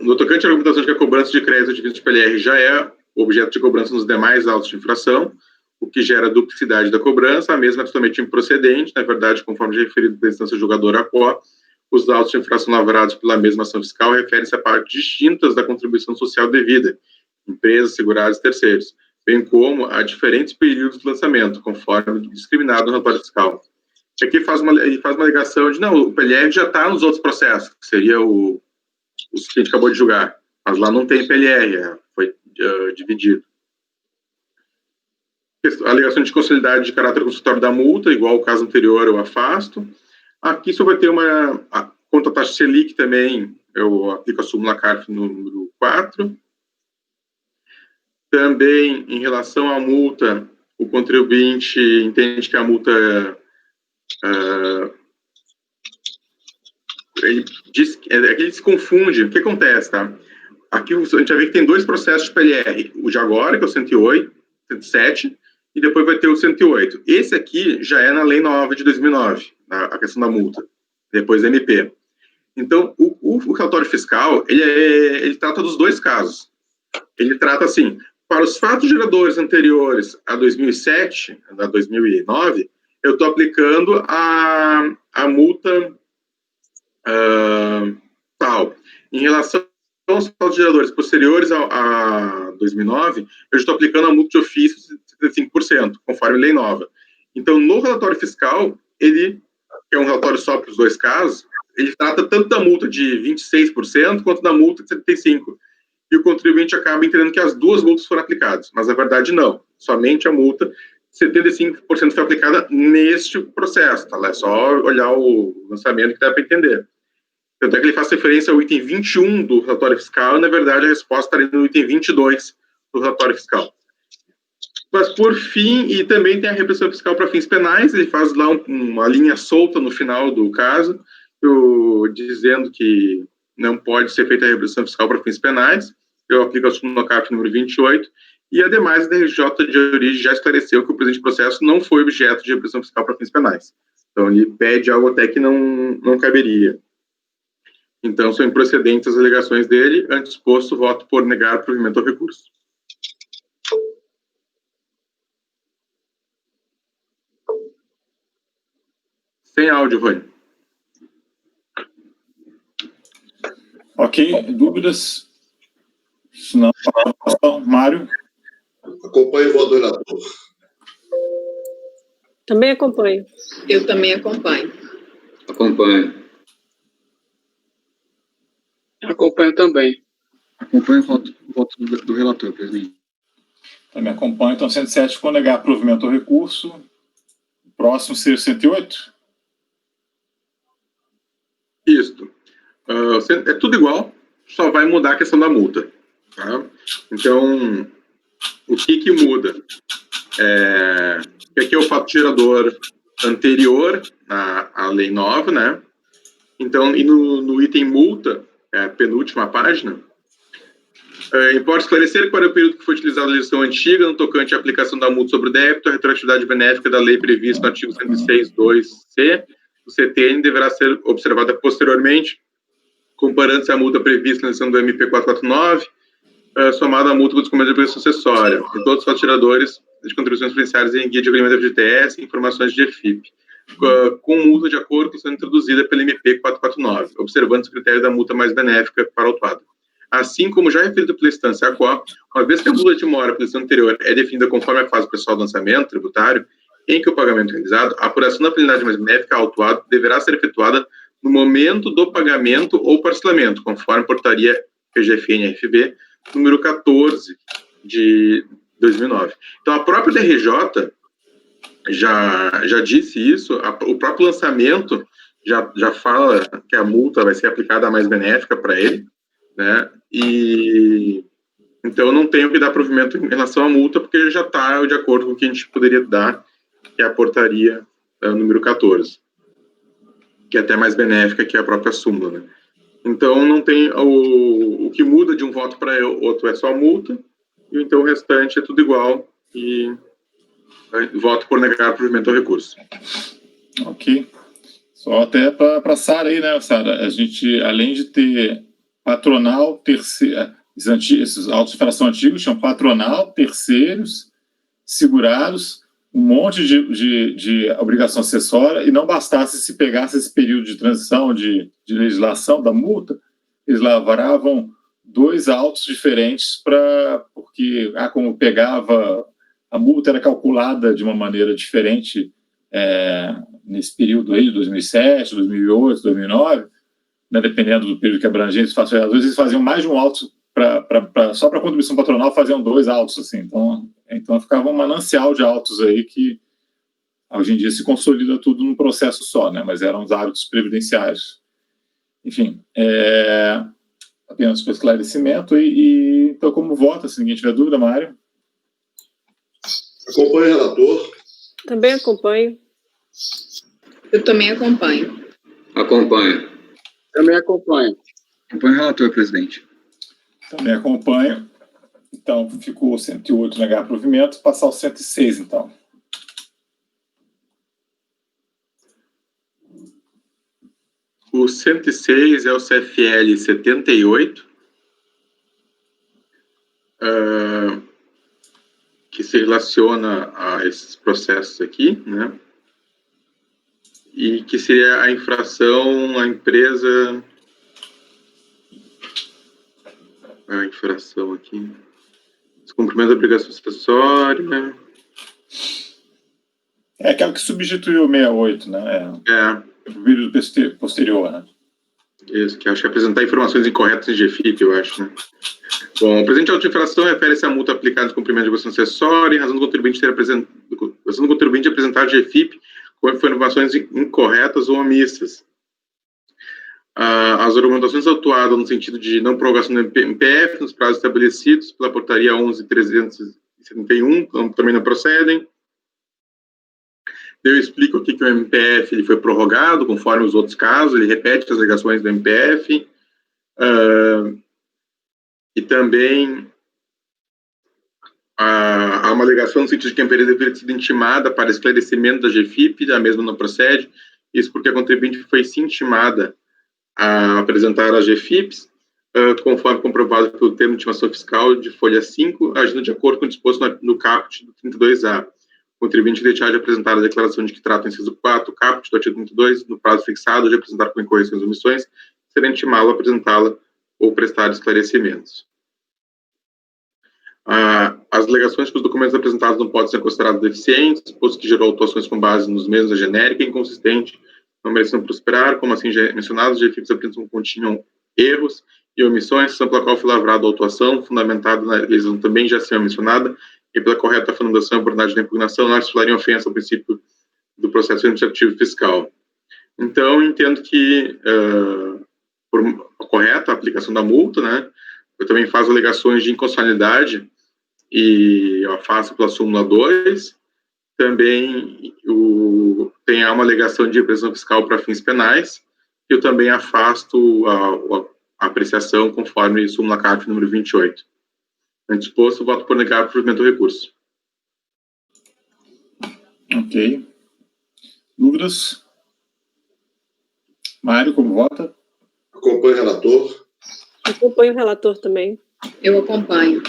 No tocante à argumentação de que a cobrança de crédito de vista de PLR já é objeto de cobrança nos demais autos de infração, o que gera duplicidade da cobrança, a mesma é totalmente improcedente, na verdade, conforme já referido pela instância julgadora ACO, os autos de infração lavrados pela mesma ação fiscal referem-se a partes distintas da contribuição social devida, empresas, seguradas e terceiros, bem como a diferentes períodos de lançamento, conforme discriminado no relatório fiscal. Aqui ele faz uma alegação de, não, o PLR já está nos outros processos, que seria o que a gente acabou de julgar, mas lá não tem PLR, foi dividido. A alegação de constitucionalidade de caráter consultório da multa, igual ao caso anterior, eu afasto. Aqui só vai ter contra a taxa Selic também, eu aplico a súmula CARF número 4. Também, em relação à multa, o contribuinte entende que a multa ele se confunde. O que acontece, tá? Aqui a gente vai ver que tem dois processos de PLR, o de agora, que é o 108, 107, e depois vai ter o 108. Esse aqui já é na Lei 9 de 2009, a questão da multa, depois da MP. Então, o relatório fiscal, ele trata dos dois casos. Ele trata assim, para os fatos geradores anteriores a 2007, a 2009, eu estou aplicando a multa tal. Em relação aos fatos geradores posteriores a 2009, eu estou aplicando a multa de ofício de 75%, conforme lei nova. Então, no relatório fiscal, ele que é um relatório só para os dois casos, ele trata tanto da multa de 26% quanto da multa de 75%. E o contribuinte acaba entendendo que as duas multas foram aplicadas, mas na verdade não. Somente a multa 75% foi aplicada neste processo, tá? É só olhar o lançamento que dá para entender. Tanto é que ele faz referência ao item 21 do relatório fiscal, e na verdade a resposta está no item 22 do relatório fiscal. Mas por fim, e também tem a repressão fiscal para fins penais, ele faz lá uma linha solta no final do caso, dizendo que não pode ser feita a repressão fiscal para fins penais. Eu aplico a súmula no CAP número 28, e ademais a DRJ de origem já esclareceu que o presente processo não foi objeto de repressão fiscal para fins penais. Então ele pede algo até que não caberia. Então são improcedentes as alegações dele, antes posto, voto por negar provimento ao recurso. Sem áudio, Vânia. Ok, dúvidas? Se não, Mário? Acompanho o voto do relator. Também acompanho. Eu também acompanho. Acompanho. Acompanho também. Acompanho o voto do relator, presidente. Também acompanho. Então, 107 ficou negar provimento ao recurso. O próximo seria o 108? Isso. É tudo igual, só vai mudar a questão da multa. Tá? Então, o que muda? Aqui é o fato gerador anterior à lei nova, né? Então, e no item multa, a penúltima página, importa esclarecer que para o período que foi utilizada a legislação antiga, no tocante à aplicação da multa sobre o débito, a retroatividade benéfica da lei prevista no artigo 106.2c do CTN deverá ser observada posteriormente, comparando-se à multa prevista na legislação do MP 449, somada à multa por descumprimento de obrigação acessória, e todos os fatos geradores de contribuições preferenciárias em guia de acolhimento de FGTS e informações de EFIP, com multa de acordo com a sendo introduzida pela MP 449, observando os critérios da multa mais benéfica para o autuado. Assim como já referido pela instância AQUA, uma vez que a multa de mora pela instância anterior é definida conforme a fase pessoal do lançamento tributário, em que o pagamento é realizado, a apuração da penalidade mais benéfica ao autuado deverá ser efetuada no momento do pagamento ou parcelamento, conforme portaria PGFN-FB, número 14 de 2009. Então, a própria DRJ já disse isso, o próprio lançamento já fala que a multa vai ser aplicada a mais benéfica para ele, né? E então não tem o que dar provimento em relação à multa, porque já está de acordo com o que a gente poderia dar, que é a portaria número 14, que é até mais benéfica que a própria súmula, né? Então não tem o que muda de um voto para outro é só a multa, e então o restante é tudo igual, e voto por negar provimento ao recurso. Ok. Só até para a Sara aí, né, Sara? A gente, além de ter patronal, terceiro, esses autos de infração antigos tinham patronal, terceiros, segurados, um monte de obrigação acessória, e não bastasse se pegasse esse período de transição de legislação da multa, eles lavravam 2 autos diferentes porque como pegava, a multa era calculada de uma maneira diferente nesse período aí de 2007, 2008, 2009, né, dependendo do período que abrangia, às vezes eles faziam mais de um auto só para contribuição patronal, faziam 2 autos, assim, então ficava um manancial de autos aí que hoje em dia se consolida tudo num processo só, né, mas eram os hábitos previdenciários. Enfim, apenas para esclarecimento, então como vota, se ninguém tiver dúvida, Mário? Acompanho o relator. Também acompanho. Eu também acompanho. Acompanho. Também acompanho. Acompanho o relator, presidente. Também acompanho. Então, ficou 108 negar provimento, passar o 106, então. O 106 é o CFL 78, que se relaciona a esses processos aqui, né? E que seria a infração à empresa... A infração aqui... Descumprimento da obrigação acessória... É aquela que substituiu o 68, né? O vídeo posterior, né? Isso, que acho que apresentar informações incorretas em GFIP, eu acho, né? Bom, o presente auto de infração refere-se à multa aplicada no cumprimento de negociação acessória em razão do contribuinte apresentar GFIP com informações incorretas ou omissas. As argumentações autuadas no sentido de não prorrogação do MPF nos prazos estabelecidos pela portaria 11.371 também não procedem. Eu explico aqui que o MPF ele foi prorrogado, conforme os outros casos, ele repete as alegações do MPF. E também há uma alegação no sentido de que a empresa deveria ter sido intimada para esclarecimento da GFIP, a mesma não procede, isso porque a contribuinte foi sim intimada a apresentar as GFIPs, conforme comprovado pelo termo de intimação fiscal de folha 5, agindo de acordo com o disposto no caput do 32A. O contribuinte deixar de apresentar a declaração de que trata o inciso 4, caput do artigo 32, no prazo fixado, de apresentar com incorreções ou omissões, será intimá-lo a apresentá-la ou prestar esclarecimentos. As alegações que os documentos apresentados não podem ser considerados deficientes, posto que gerou autuações com base nos mesmos da genérica e inconsistente, não mereciam prosperar, como assim já mencionado, os efeitos apresentam continham erros e omissões, são pela qual foi lavrada a autuação, fundamentada na legislação também já acima mencionada, e pela correta fundamentação e abordagem da impugnação, não articularem ofensa ao princípio do processo administrativo fiscal. Então, entendo que, por correta a aplicação da multa, né, eu também faço alegações de inconstitucionalidade e eu afasto pela súmula 2, também há uma alegação de repressão fiscal para fins penais, e eu também afasto a apreciação conforme súmula CARF número 28. Antes disposto, voto por negar o provimento do recurso. Ok. Dúvidas? Mário, como vota? Acompanho o relator. Acompanho o relator também. Eu acompanho.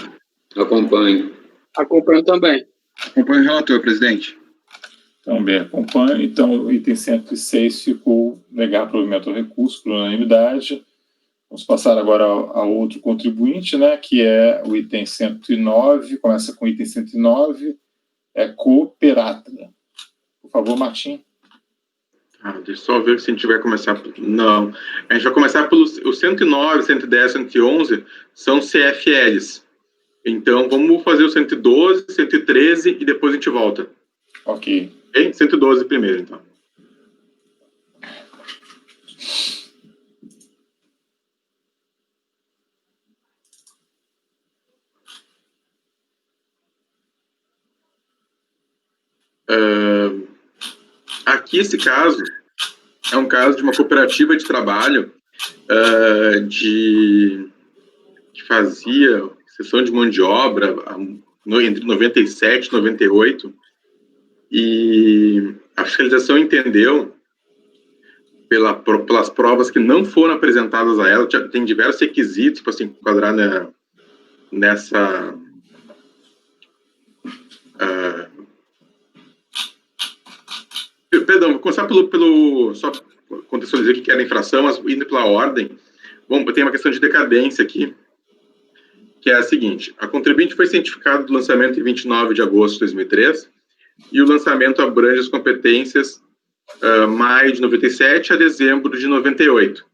Acompanho. Acompanho também. Acompanho o relator, presidente. Também acompanho. Então, o item 106 ficou negar provimento ao recurso por unanimidade. Vamos passar agora ao outro contribuinte, né, que é o item 109, começa com o item 109, é Cooperatra. Por favor, Martim. Deixa eu só ver se a gente vai começar... Não. A gente vai começar pelos 109, 110, 111, são CFLs. Então, vamos fazer o 112, 113 e depois a gente volta. Ok. 112 primeiro, então. Aqui, esse caso, é um caso de uma cooperativa de trabalho que fazia cessão de mão de obra entre 97 e 98, e a fiscalização entendeu, pelas provas que não foram apresentadas a ela, tem diversos requisitos para se enquadrar nessa... Perdão, vou começar só contextualizar o que era a infração, mas indo pela ordem. Bom, tem uma questão de decadência aqui, que é a seguinte: a contribuinte foi cientificada do lançamento em 29 de agosto de 2003, e o lançamento abrange as competências maio de 97 a dezembro de 98.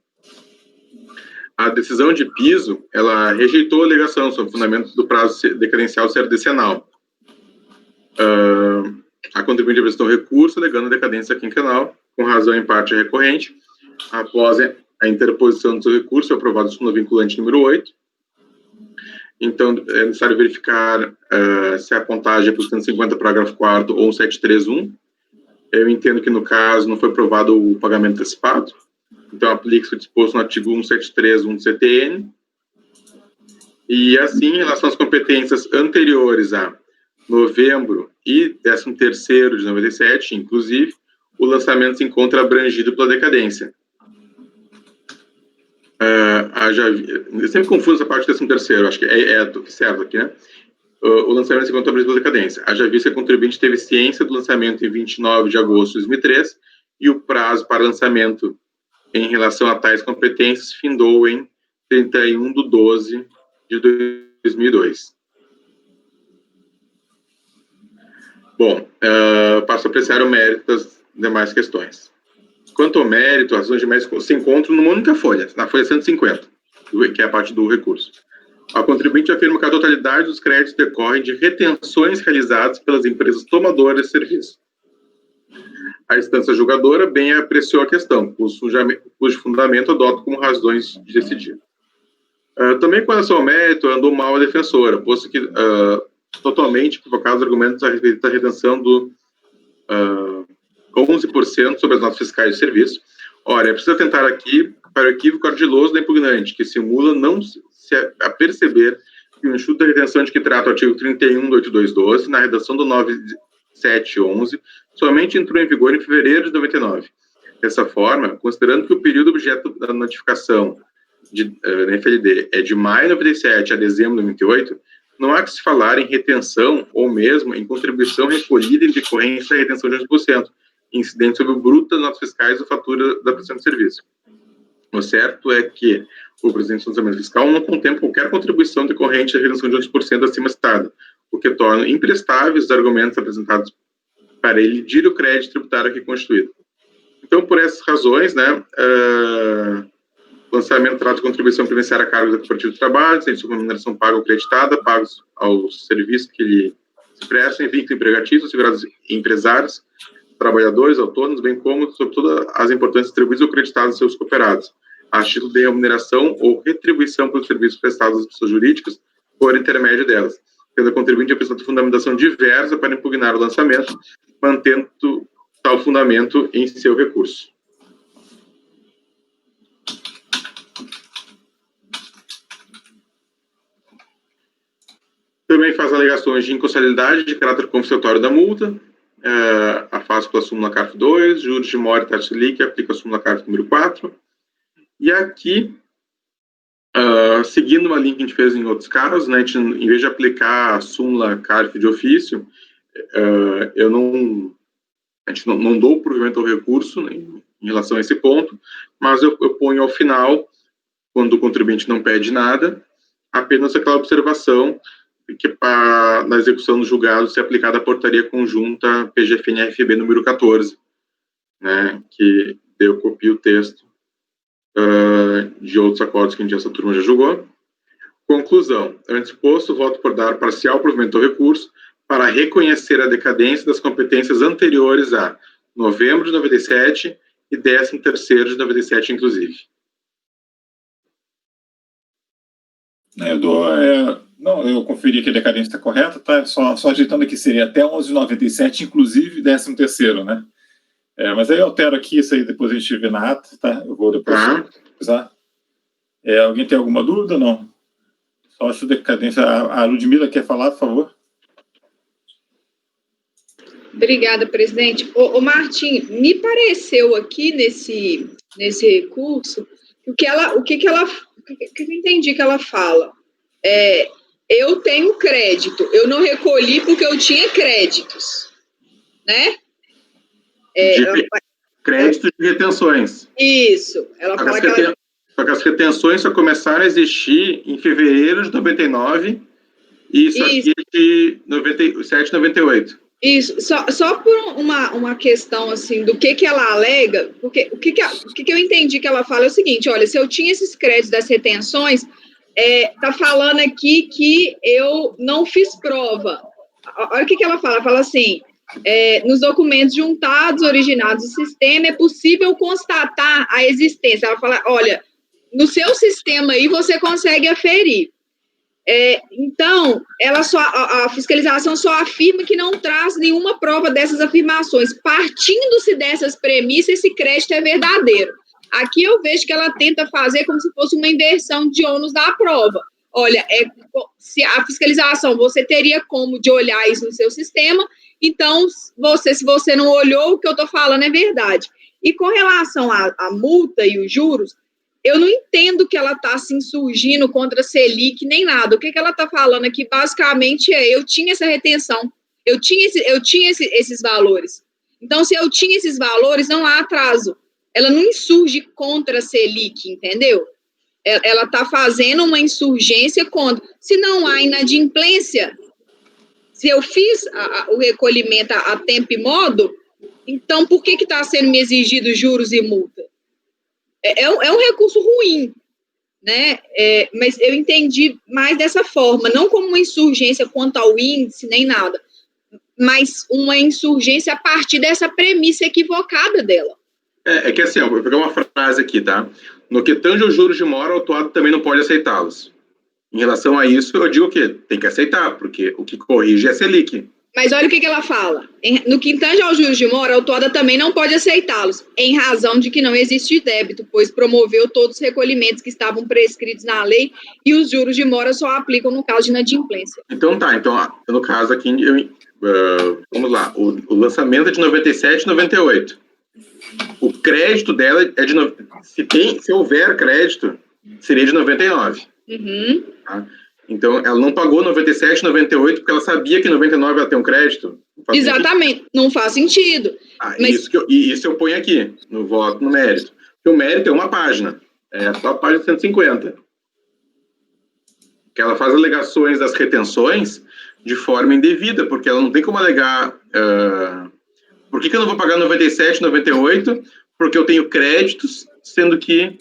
A decisão de piso, ela rejeitou a alegação sobre o fundamento do prazo decadencial ser decenal. A contribuinte apresentou recurso alegando decadência quinquenal, com razão em parte recorrente. Após a interposição do seu recurso, foi aprovado o súmula vinculante número 8. Então, é necessário verificar se a contagem é por 150, parágrafo 4º ou 731. Eu entendo que, no caso, não foi aprovado o pagamento antecipado. Então, aplica-se o disposto no artigo 173.1 do CTN. E, assim, em relação às competências anteriores a novembro e 13º de 97, inclusive, o lançamento se encontra abrangido pela decadência. Eu sempre confundo essa parte do 13º, acho que é certo aqui, né? O lançamento se encontra abrangido pela decadência. Haja visto que a contribuinte teve ciência do lançamento em 29 de agosto de 2003 e o prazo para lançamento em relação a tais competências findou em 31 de 12 de 2002. Bom, passo a apreciar o mérito das demais questões. Quanto ao mérito, as razões de mérito se encontram numa única folha, na folha 150, que é a parte do recurso. A contribuinte afirma que a totalidade dos créditos decorrem de retenções realizadas pelas empresas tomadoras de serviço. A instância julgadora bem apreciou a questão, cujo fundamento adota como razões de decidir. Também com relação ao mérito, andou mal a defensora, posto que totalmente equivocados os argumentos a respeito da retenção do 11% sobre as notas fiscais de serviço. Ora, é preciso atentar aqui para o equívoco ardiloso da impugnante, que simula não se perceber que o Instituto da Retenção de que trata o artigo 31 do 8212, na redação do 9711, somente entrou em vigor em fevereiro de 99. Dessa forma, considerando que o período objeto da notificação da FLD é de maio de 97 a dezembro de 98, não há que se falar em retenção ou mesmo em contribuição recolhida em decorrência da retenção de 11%, incidente sobre o bruto das notas fiscais ou fatura da prestação de serviço. O certo é que o presente funcionamento fiscal não contempla qualquer contribuição decorrente da retenção de 11% acima citada, o que torna imprestáveis os argumentos apresentados para elidir o crédito tributário aqui constituído. Então, por essas razões, o lançamento trata de contribuição previdenciária a cargo da cooperativa de trabalho, sem sua remuneração paga ou creditada, pagos aos serviços que lhe se prestam, em vínculos empregatícios, segurados empresários, trabalhadores, autônomos, bem como sobre todas as importâncias distribuídas ou creditadas aos seus cooperados, a título de remuneração ou retribuição pelos serviços prestados às pessoas jurídicas por intermédio delas, tendo a contribuinte apresentado fundamentação diversa para impugnar o lançamento, mantendo tal fundamento em seu recurso. Também faz alegações de inconstitucionalidade de caráter confiscatório da multa, afasta pela súmula CARF 2, juros de mora e taxa Selic, aplica a súmula CARF número 4. E aqui, seguindo uma linha que a gente fez em outros casos, né, a gente, em vez de aplicar a súmula CARF de ofício, a gente não dou provimento ao recurso, né, em relação a esse ponto, mas eu ponho ao final, quando o contribuinte não pede nada, apenas aquela observação que na execução do julgado ser aplicada a portaria conjunta PGFN-RFB número 14, né, que eu copio o texto de outros acordos que essa turma já julgou. Conclusão. Antes posto, voto por dar parcial provimento ao recurso para reconhecer a decadência das competências anteriores a novembro de 97 e 13º de 97, inclusive. Eu conferi que a decadência está correta, tá? Só ajeitando aqui, seria até 11,97, inclusive 13º, né? Mas aí eu altero aqui, isso aí depois a gente vê na ata, tá? Eu vou depois pesquisar. Alguém tem alguma dúvida? Não? Só essa decadência. A Ludmila quer falar, por favor? Obrigada, presidente. Ô Martim, me pareceu aqui nesse recurso, o que eu entendi que ela fala. Eu tenho crédito, eu não recolhi porque eu tinha créditos, né? Créditos de retenções. Isso. Ela fala que Só que as retenções só começaram a existir em fevereiro de 99 e isso aqui é de 97, 98. Isso. Só por uma questão, assim, do que ela alega, porque o que eu entendi que ela fala é o seguinte, olha, se eu tinha esses créditos das retenções, tá falando aqui que eu não fiz prova. Olha o que ela fala. Ela fala assim, nos documentos juntados, originados do sistema, é possível constatar a existência. Ela fala, olha, no seu sistema aí você consegue aferir. Então, a fiscalização só afirma que não traz nenhuma prova dessas afirmações. Partindo-se dessas premissas, esse crédito é verdadeiro. Aqui eu vejo que ela tenta fazer como se fosse uma inversão de ônus da prova. Olha, se a fiscalização, você teria como de olhar isso no seu sistema, então, se você não olhou, o que eu estou falando é verdade. E com relação à multa e os juros, eu não entendo que ela está se insurgindo contra a Selic nem nada. O que ela está falando aqui, basicamente, eu tinha essa retenção, eu tinha esses valores. Então, se eu tinha esses valores, não há atraso. Ela não insurge contra a Selic, entendeu? Ela está fazendo uma insurgência contra. Se não há inadimplência, se eu fiz o recolhimento a tempo e modo, Então, por que está sendo me exigido juros e multa? É um recurso ruim, né? Mas eu entendi mais dessa forma, não como uma insurgência quanto ao índice, nem nada, mas uma insurgência a partir dessa premissa equivocada dela. É que assim, vou pegar uma frase aqui, tá? No que tange aos juros de mora, o autuado também não pode aceitá-los. Em relação a isso, eu digo o quê? Tem que aceitar, porque o que corrige é a Selic. Mas olha o que ela fala. No que tange aos juros de mora, a autuada também não pode aceitá-los, em razão de que não existe débito, pois promoveu todos os recolhimentos que estavam prescritos na lei e os juros de mora só aplicam no caso de inadimplência. Então tá, no caso aqui, vamos lá, o lançamento é de 97 e 98. O crédito dela é de... Se houver crédito, seria de 99. Uhum. Tá? Então, ela não pagou 97, 98, porque ela sabia que 99 ela tem um crédito. Exatamente, sentido. Não faz sentido. Mas... Isso eu ponho aqui, no voto, no mérito. Porque o mérito é uma página, é só a página 150. Que ela faz alegações das retenções de forma indevida, porque ela não tem como alegar... por que eu não vou pagar 97, 98? Porque eu tenho créditos, sendo que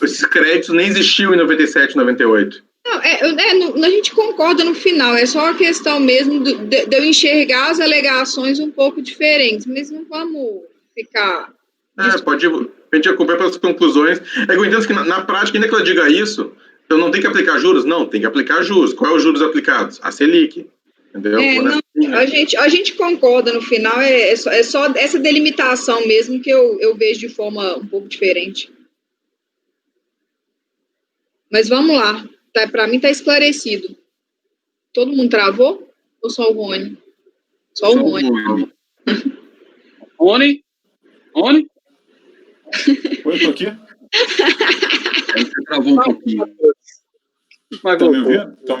esses créditos nem existiam em 97, 98. Não, a gente concorda no final, é só a questão mesmo de eu enxergar as alegações um pouco diferentes, mas não vamos ficar... a gente acompanha pelas conclusões. É que eu entendo que na prática, ainda que ela diga isso, então não tem que aplicar juros? Não, tem que aplicar juros. Qual é os juros aplicados? A Selic. Entendeu? A gente concorda no final, é só essa delimitação mesmo que eu vejo de forma um pouco diferente. Mas vamos lá, para mim está esclarecido. Todo mundo travou? Ou só o Rony? Só o Rony. Rony? Oi, tô aqui. Você travou um pouquinho.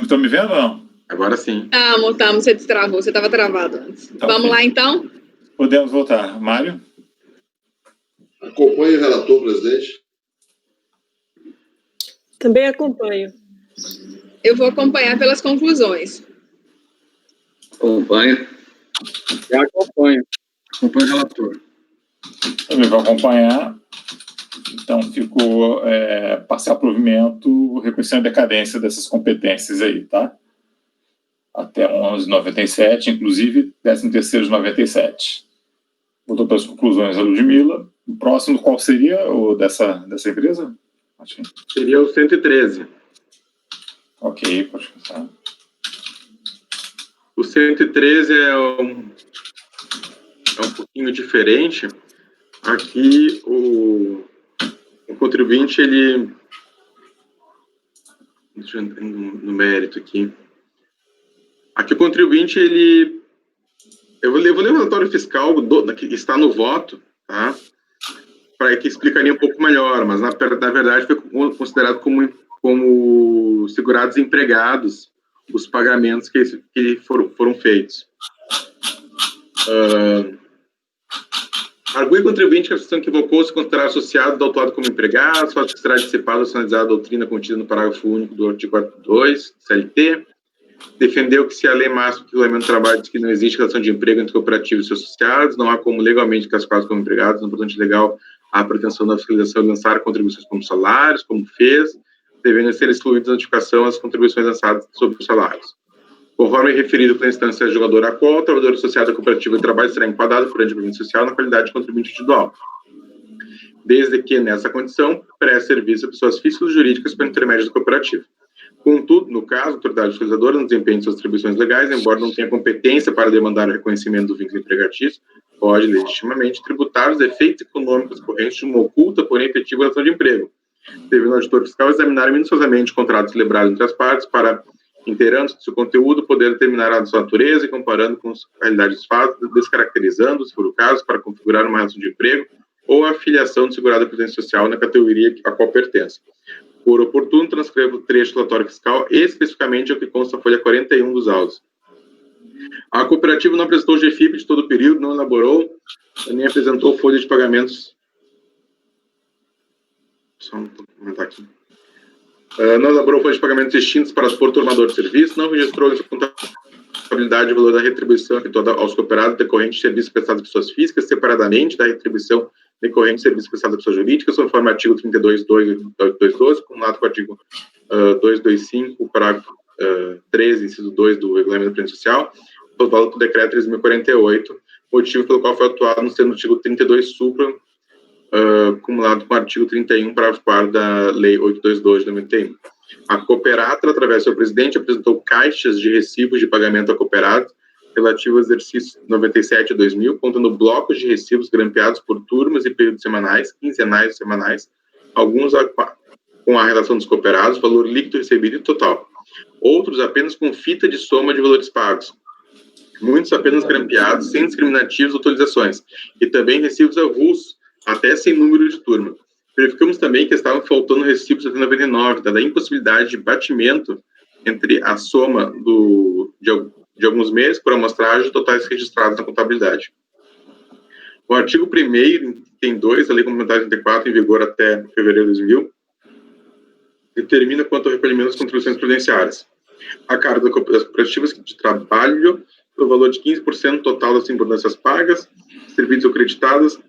Estão me vendo ou não? Agora sim. Estamos, você destravou, você estava travado antes. Tá, vamos lá, então? Podemos voltar. Mário? Acompanhe o relator, presidente. Também acompanho. Eu vou acompanhar pelas conclusões. Acompanho. Acompanho o relator. Também vou acompanhar. Então, ficou parcial provimento, reconhecendo a decadência dessas competências aí, tá? Até 11,97, inclusive 13º de 97. Voltou para as conclusões a Ludmila. O próximo, qual seria o dessa empresa? Seria o 113. Ok, pode começar. O 113 é um pouquinho diferente. Aqui, o contribuinte, ele... Deixa eu entrar no mérito aqui. Aqui o contribuinte, ele... Eu vou ler o relatório fiscal que está no voto, tá? Para que explicaria um pouco melhor, mas na verdade foi considerado como segurados empregados os pagamentos que foram feitos. Argui o contribuinte que a instituição equivocou se considerar associado do autuado como empregado, só que será dissipado ou sinalizado a doutrina contida no parágrafo único do artigo 42, CLT. Defendeu que se a lei máxima que regulamenta o trabalho diz que não existe relação de emprego entre cooperativos e seus associados, não há como legalmente classificados como empregados, no portanto legal a pretensão da fiscalização de lançar contribuições como salários, como fez, devendo ser excluídas da notificação as contribuições lançadas sobre os salários. Conforme referido pela instância jogadora a qual, o trabalhador associado à cooperativa de trabalho será enquadrado por previdência social na qualidade de contribuinte individual, desde que, nessa condição, preste serviço a pessoas físicas e jurídicas por intermédio da cooperativa. Contudo, no caso, a autoridade fiscalizadora no desempenho de suas atribuições legais, embora não tenha competência para demandar o reconhecimento do vínculo empregatício, pode, legitimamente, tributar os efeitos econômicos correntes de uma oculta, porém efetiva relação de emprego, devendo o auditor fiscal examinar minuciosamente o contrato celebrado entre as partes para, inteirando-se do seu conteúdo, poder determinar a sua natureza e comparando com a realidade dos fatos, descaracterizando, se for o caso, para configurar uma relação de emprego ou a filiação do segurado da Previdência Social na categoria a qual pertence. Por oportuno, transcrevo o trecho do relatório fiscal especificamente ao que consta na folha 41 dos autos. A cooperativa não apresentou GFIP de todo o período, não elaborou, nem apresentou folha de pagamentos. Só comentar aqui. Não elaborou folha de pagamentos distintos para por turmador de serviço, não registrou em seu contrato ajustabilidade do valor da retribuição efetuada aos cooperados decorrente de serviços prestados a pessoas físicas, separadamente da retribuição decorrente de serviços prestados a pessoas jurídicas, conforme o artigo 32.212, acumulado com o artigo 225, parágrafo 13, inciso 2 do Regulamento da Previdência Social, valor do decreto 3.048, motivo pelo qual foi atuado no termo do artigo 32 supra, acumulado com o artigo 31, parágrafo 4 da Lei 822 de 91. A Cooperatra, através do seu presidente, apresentou caixas de recibos de pagamento a cooperados relativo ao exercício 97 a 2000, contendo blocos de recibos grampeados por turmas e períodos semanais, quinzenais e semanais, alguns com a relação dos cooperados, valor líquido recebido e total. Outros apenas com fita de soma de valores pagos. Muitos apenas grampeados, sem discriminativos ou atualizações. E também recibos avulsos, até sem número de turma. Verificamos também que estavam faltando recibos até 99, dada a impossibilidade de batimento entre a soma de alguns meses por amostragem e totais registrados na contabilidade. O artigo 1º, item 2, da Lei Complementar 34, em vigor até fevereiro de 2000, determina quanto ao recolhimento das contribuições previdenciárias. A cargo das cooperativas de trabalho, pelo valor de 15% total das importâncias pagas, serviços acreditados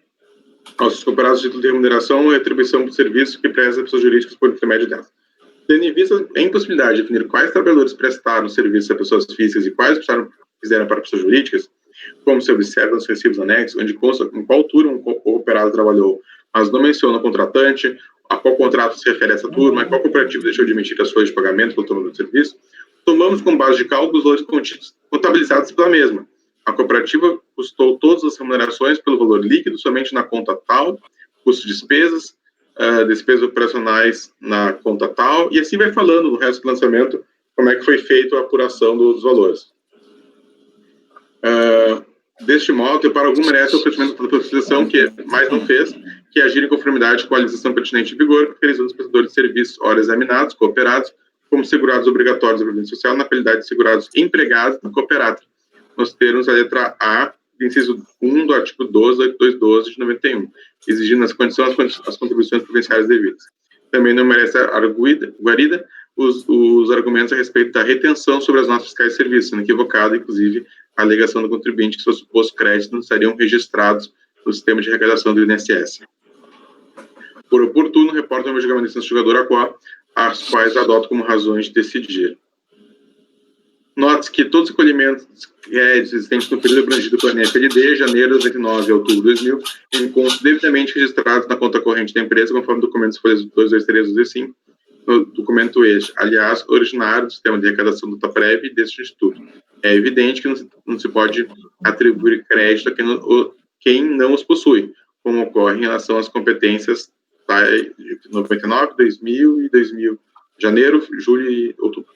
aos cooperados de título de remuneração e atribuição por serviço que presta a pessoas jurídicas por intermédio delas. Tendo em vista a impossibilidade de definir quais trabalhadores prestaram serviços a pessoas físicas e quais fizeram para pessoas jurídicas, como se observa nos recibos anexos, onde consta em qual turma o cooperado trabalhou, mas não menciona o contratante, a qual contrato se refere a essa turma, a qual cooperativo deixou de emitir as folhas de pagamento pelo turno do serviço, tomamos como base de cálculo os valores contidos, contabilizados pela mesma. A cooperativa custou todas as remunerações pelo valor líquido somente na conta tal, custo de despesas, despesas operacionais na conta tal, e assim vai falando no resto do lançamento como é que foi feita a apuração dos valores. Deste modo, para algum merece o oferecimento da profissionalização que mais não fez, que agir em conformidade com a legislação pertinente em vigor, caracterizando os prestadores de serviços, ora examinados, cooperados, como segurados obrigatórios da Previdência Social, na qualidade de segurados empregados na Cooperatra, nos termos da letra A, inciso 1 do artigo 12 de 91, exigindo nas condições as contribuições previdenciárias devidas. Também não merece guarida os argumentos a respeito da retenção sobre as notas fiscais de serviço, sendo equivocada, inclusive, a alegação do contribuinte que seus supostos créditos não estariam registrados no sistema de arrecadação do INSS. Por oportuno, reportam o meu julgamento de julgador as quais adoto como razões de decidir. Note-se que todos os recolhimentos existentes no período abrangido pela NFLD, janeiro de 99 a outubro de 2000, encontram devidamente registrados na conta corrente da empresa, conforme documentos folhas 223 e 225, no documento este, aliás, originário do sistema de arrecadação do TAPREV e deste instituto. É evidente que não se pode atribuir crédito a quem não os possui, como ocorre em relação às competências de 99, 2000 e 2000, janeiro, julho e outubro.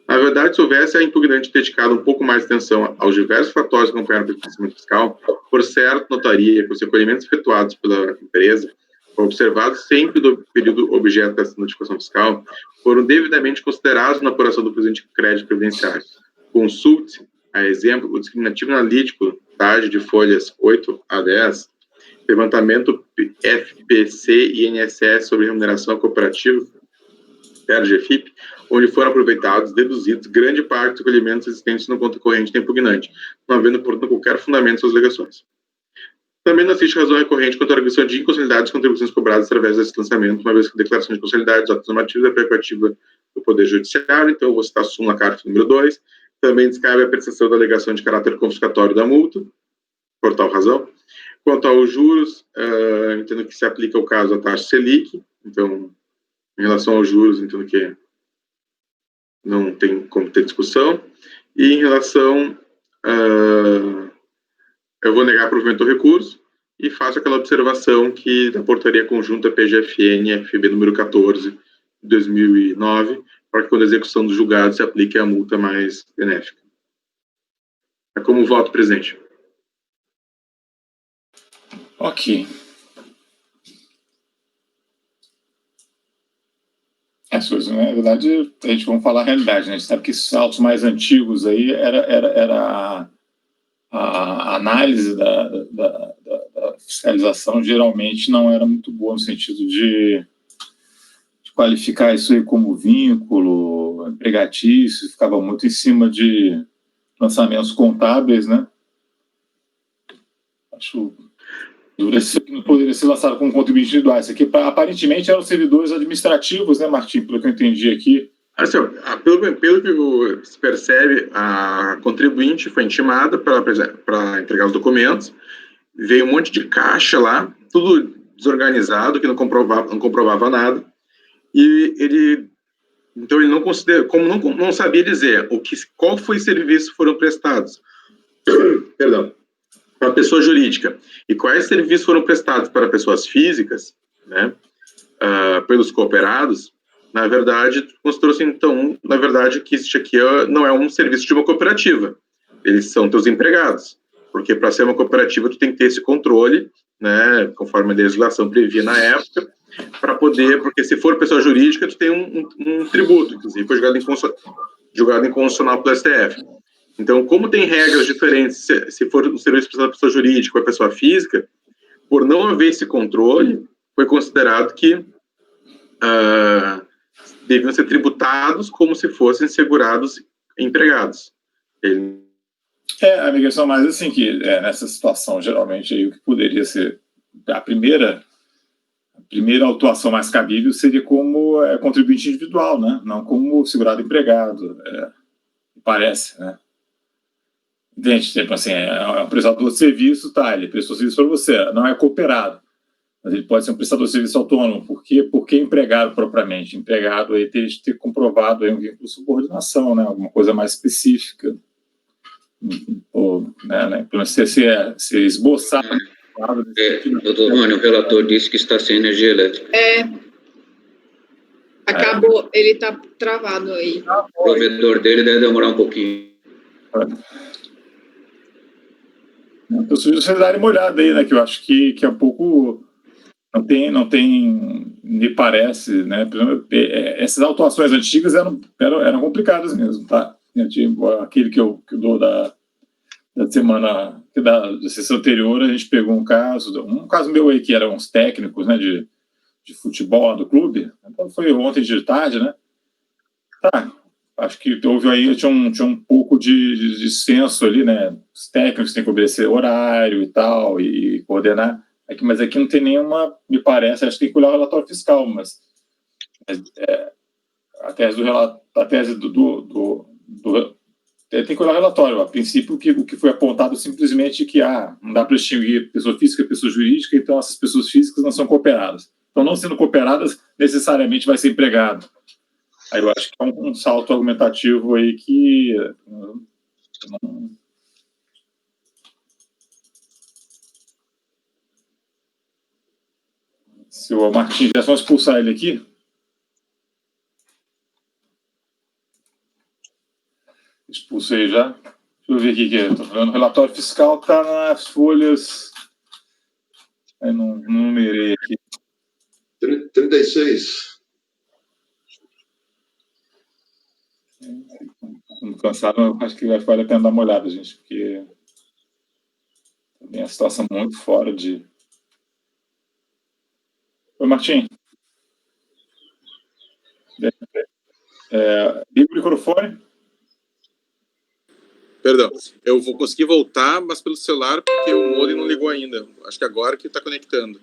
Na verdade, se houvesse a impugnante dedicado um pouco mais de atenção aos diversos fatores que acompanharam o procedimento fiscal, por certo, notaria que os recolhimentos efetuados pela empresa, observados sempre do período objeto dessa notificação fiscal, foram devidamente considerados na apuração do presente crédito previdenciário. Consulte, a exemplo, o discriminativo analítico, TAG de folhas 8 a 10, levantamento FPC e INSS sobre remuneração cooperativa, PERGFIP, onde foram aproveitados, deduzidos, grande parte dos recolhimentos existentes no conta corrente da impugnante, não havendo, portanto, qualquer fundamento em suas alegações. Também não existe razão recorrente quanto à arguição de inconstitucionalidade das contribuições cobradas através desse lançamento, uma vez que a declaração de constitucionalidade dos atos normativos é prerrogativa do Poder Judiciário, então eu vou citar a súmula carta número 2, também descabe a apreciação da alegação de caráter confiscatório da multa, por tal razão. Quanto aos juros, entendo que se aplica o caso da taxa Selic, então, em relação aos juros, entendo que não tem como ter discussão. E em relação, eu vou negar provimento do recurso e faço aquela observação que da portaria conjunta PGFN-FB número 14, de 2009, para que quando a execução do julgado se aplique a multa mais benéfica. É como voto, presidente. Ok. Na verdade, a gente vamos falar a realidade, né? A gente sabe que esses autos mais antigos aí era a análise da fiscalização geralmente não era muito boa no sentido de qualificar isso aí como vínculo empregatício, ficava muito em cima de lançamentos contábeis, né? Acho que não poderia ser lançado como contribuinte individual. Isso aqui, aparentemente, eram servidores administrativos, né, Martim? Pelo que eu entendi aqui. Assim, pelo que se percebe, a contribuinte foi intimada para entregar os documentos, veio um monte de caixa lá, tudo desorganizado, que não comprovava nada, e então ele não considerou, como não sabia dizer qual foi o serviço foram prestados, perdão, para a pessoa jurídica, e quais serviços foram prestados para pessoas físicas, né, pelos cooperados, na verdade, considerou-se, então, na verdade, que isso aqui não é um serviço de uma cooperativa, eles são teus empregados, porque para ser uma cooperativa tu tem que ter esse controle, né, conforme a legislação previa na época, para poder, porque se for pessoa jurídica, tu tem um tributo, inclusive foi julgado inconstitucional pelo STF. Então, como tem regras diferentes, se for um serviço para pessoa jurídica ou pessoa física, por não haver esse controle, foi considerado que deviam ser tributados como se fossem segurados empregados. A minha questão mais assim, que nessa situação, geralmente, aí, o que poderia ser a primeira autuação mais cabível seria como contribuinte individual, né? Não como segurado empregado, parece, né? Entende? Tipo assim, é um prestador de serviço, tá, ele prestou serviço para você, não é cooperado, mas ele pode ser um prestador de serviço autônomo. Por que empregado propriamente? Empregado aí teria de ter comprovado aí um vínculo de subordinação, né? Alguma coisa mais específica. Ou, né? Pelo menos se esboçar. Doutor Rony, o relator disse que está sem energia elétrica. Acabou, ele está travado aí. O provedor dele deve demorar um pouquinho. Eu sugiro vocês darem uma olhada aí, né? Que eu acho que é um pouco. Não tem, me parece, né? Essas autuações antigas eram complicadas mesmo, tá? Tipo, aquele que eu dou da semana, da sessão anterior, a gente pegou um caso meu aí, que eram uns técnicos, né, de futebol do clube, então foi ontem de tarde, né? Tá, acho que houve aí, tinha um pouco de senso ali, né? Os técnicos têm que obedecer horário e tal, e coordenar. Mas aqui não tem nenhuma, me parece, acho que tem que olhar o relatório fiscal, mas a tese do tem que olhar o relatório. A princípio, o que foi apontado simplesmente que não dá para distinguir pessoa física e pessoa jurídica, então essas pessoas físicas não são cooperadas. Então, não sendo cooperadas, necessariamente vai ser empregado. Aí eu acho que é um salto argumentativo aí que se o Martins já só expulsar ele aqui. Expulsei já. Deixa eu ver aqui que estou falando. O relatório fiscal está nas folhas. Eu não numerei aqui. 36. Estou cansado, acho que vale a pena dar uma olhada, gente, porque também é uma situação muito fora de. Oi, Martim. Liga o microfone. Perdão, eu vou conseguir voltar, mas pelo celular, porque o modem não ligou ainda. Acho que agora que está conectando.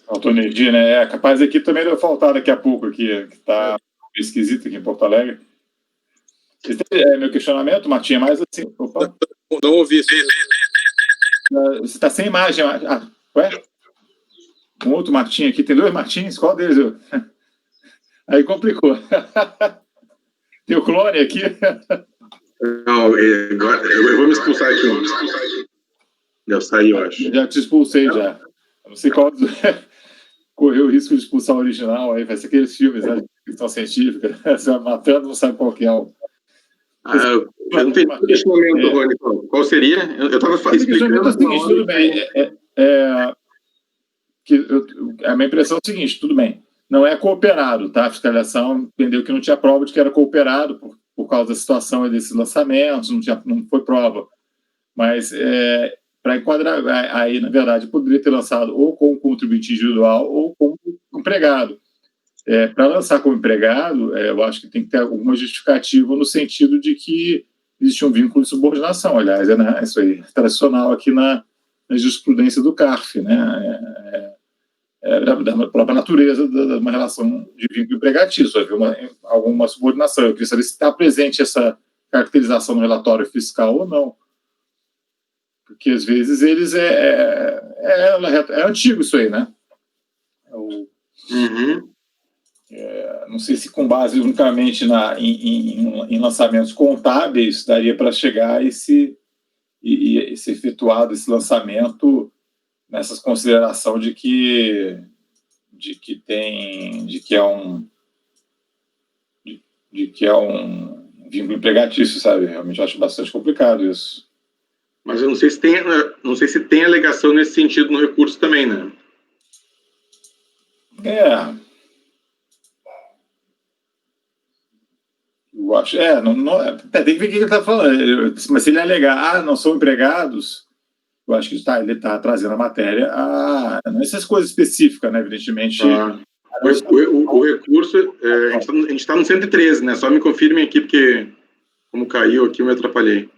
Faltou energia, né? Capaz aqui também vai faltar daqui a pouco, aqui, que está esquisito aqui em Porto Alegre. Meu questionamento, Martim, é mais assim. Opa. Não ouvi isso. Você está sem imagem. Ué? Um outro Martim aqui, tem 2 Martins, qual deles? Aí complicou. Tem o clone aqui. Não, agora eu vou me expulsar aqui. Eu saí, eu acho. Já te expulsei, já. Eu não sei qual. Correu o risco de expulsar o original, aí vai ser aqueles filmes, né, de ficção científica. Você vai matando, não sabe qual que é o. Eu não tenho questionamento, Rony. Qual seria? Eu estava explicando. É o seguinte, tudo bem. A minha impressão é o seguinte, tudo bem. Não é cooperado, tá? A fiscalização entendeu que não tinha prova de que era cooperado por causa da situação desses lançamentos, não foi prova. Mas para enquadrar, aí, na verdade, poderia ter lançado ou como contribuinte individual ou como empregado. Para lançar como empregado, eu acho que tem que ter alguma justificativa no sentido de que existe um vínculo de subordinação. Aliás, isso aí é tradicional aqui na jurisprudência do CARF, né? Da própria natureza de uma relação de vínculo empregatício, haver alguma subordinação. Eu queria saber se está presente essa caracterização no relatório fiscal ou não. Porque, às vezes, eles é antigo isso aí, né? Não sei se com base unicamente em lançamentos contábeis daria para chegar e ser efetuado esse lançamento nessas consideração de que é um vínculo empregatício, sabe? Realmente eu acho bastante complicado isso. Mas eu não sei se tem alegação nesse sentido no recurso também, né? Eu acho. Tem que ver o que ele está falando. Mas se ele alegar, não são empregados, eu acho que ele está trazendo a matéria não essas coisas específicas, né? Evidentemente. O recurso, a gente está no 113, né? Só me confirmem aqui, porque como caiu aqui, eu me atrapalhei.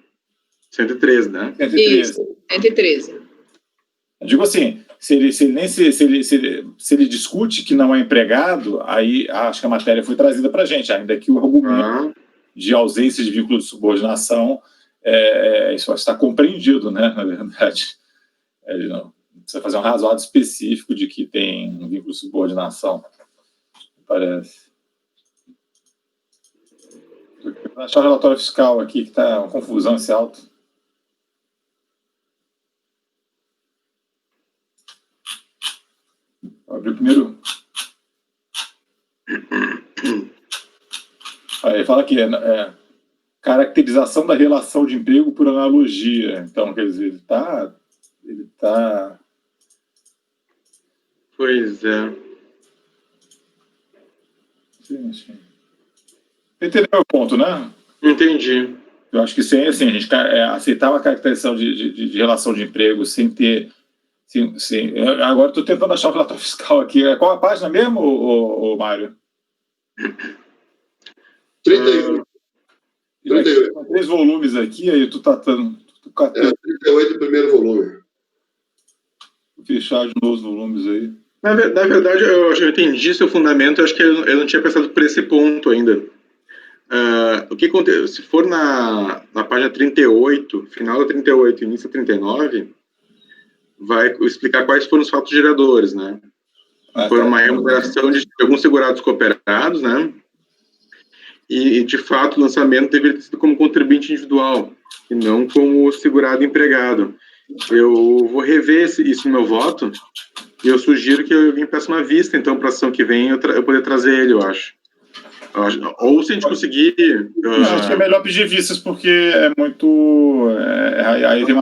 113, né? 113. Isso, 113. Eu digo assim, se ele discute que não é empregado, aí acho que a matéria foi trazida para a gente, ainda que o argumento de ausência de vínculo de subordinação, isso está compreendido, né, na verdade. Ele não precisa fazer um razoado específico de que tem um vínculo de subordinação, parece. Vou achar o relatório fiscal aqui, que está uma confusão esse alto. Vou abrir o primeiro. Aí fala que caracterização da relação de emprego por analogia. Então, quer dizer, ele está... Pois é. Sim. Entendeu o ponto, né? Entendi. Eu acho que sem, assim, a gente aceitar uma caracterização de relação de emprego sem ter... Sim. Agora estou tentando achar o relatório fiscal aqui. Qual a página mesmo, Mário? 31. 38. São 3 volumes aqui, aí tu catando. 38 o primeiro volume. Vou fechar de novo os volumes aí. Na verdade, eu entendi seu fundamento, eu acho que eu não tinha pensado por esse ponto ainda. O que acontece? Se for na página 38, final da 38, início da 39, vai explicar quais foram os fatos geradores, né? Foi uma remuneração de alguns segurados cooperados, né? E, de fato, o lançamento deveria ter sido como contribuinte individual, e não como segurado empregado. Eu vou rever isso no meu voto, e eu sugiro que eu peça uma vista, então, para a ação que vem, eu poder trazer ele, eu acho. Ou se a gente conseguir... Acho que é melhor pedir vistas, porque é muito... aí tem uma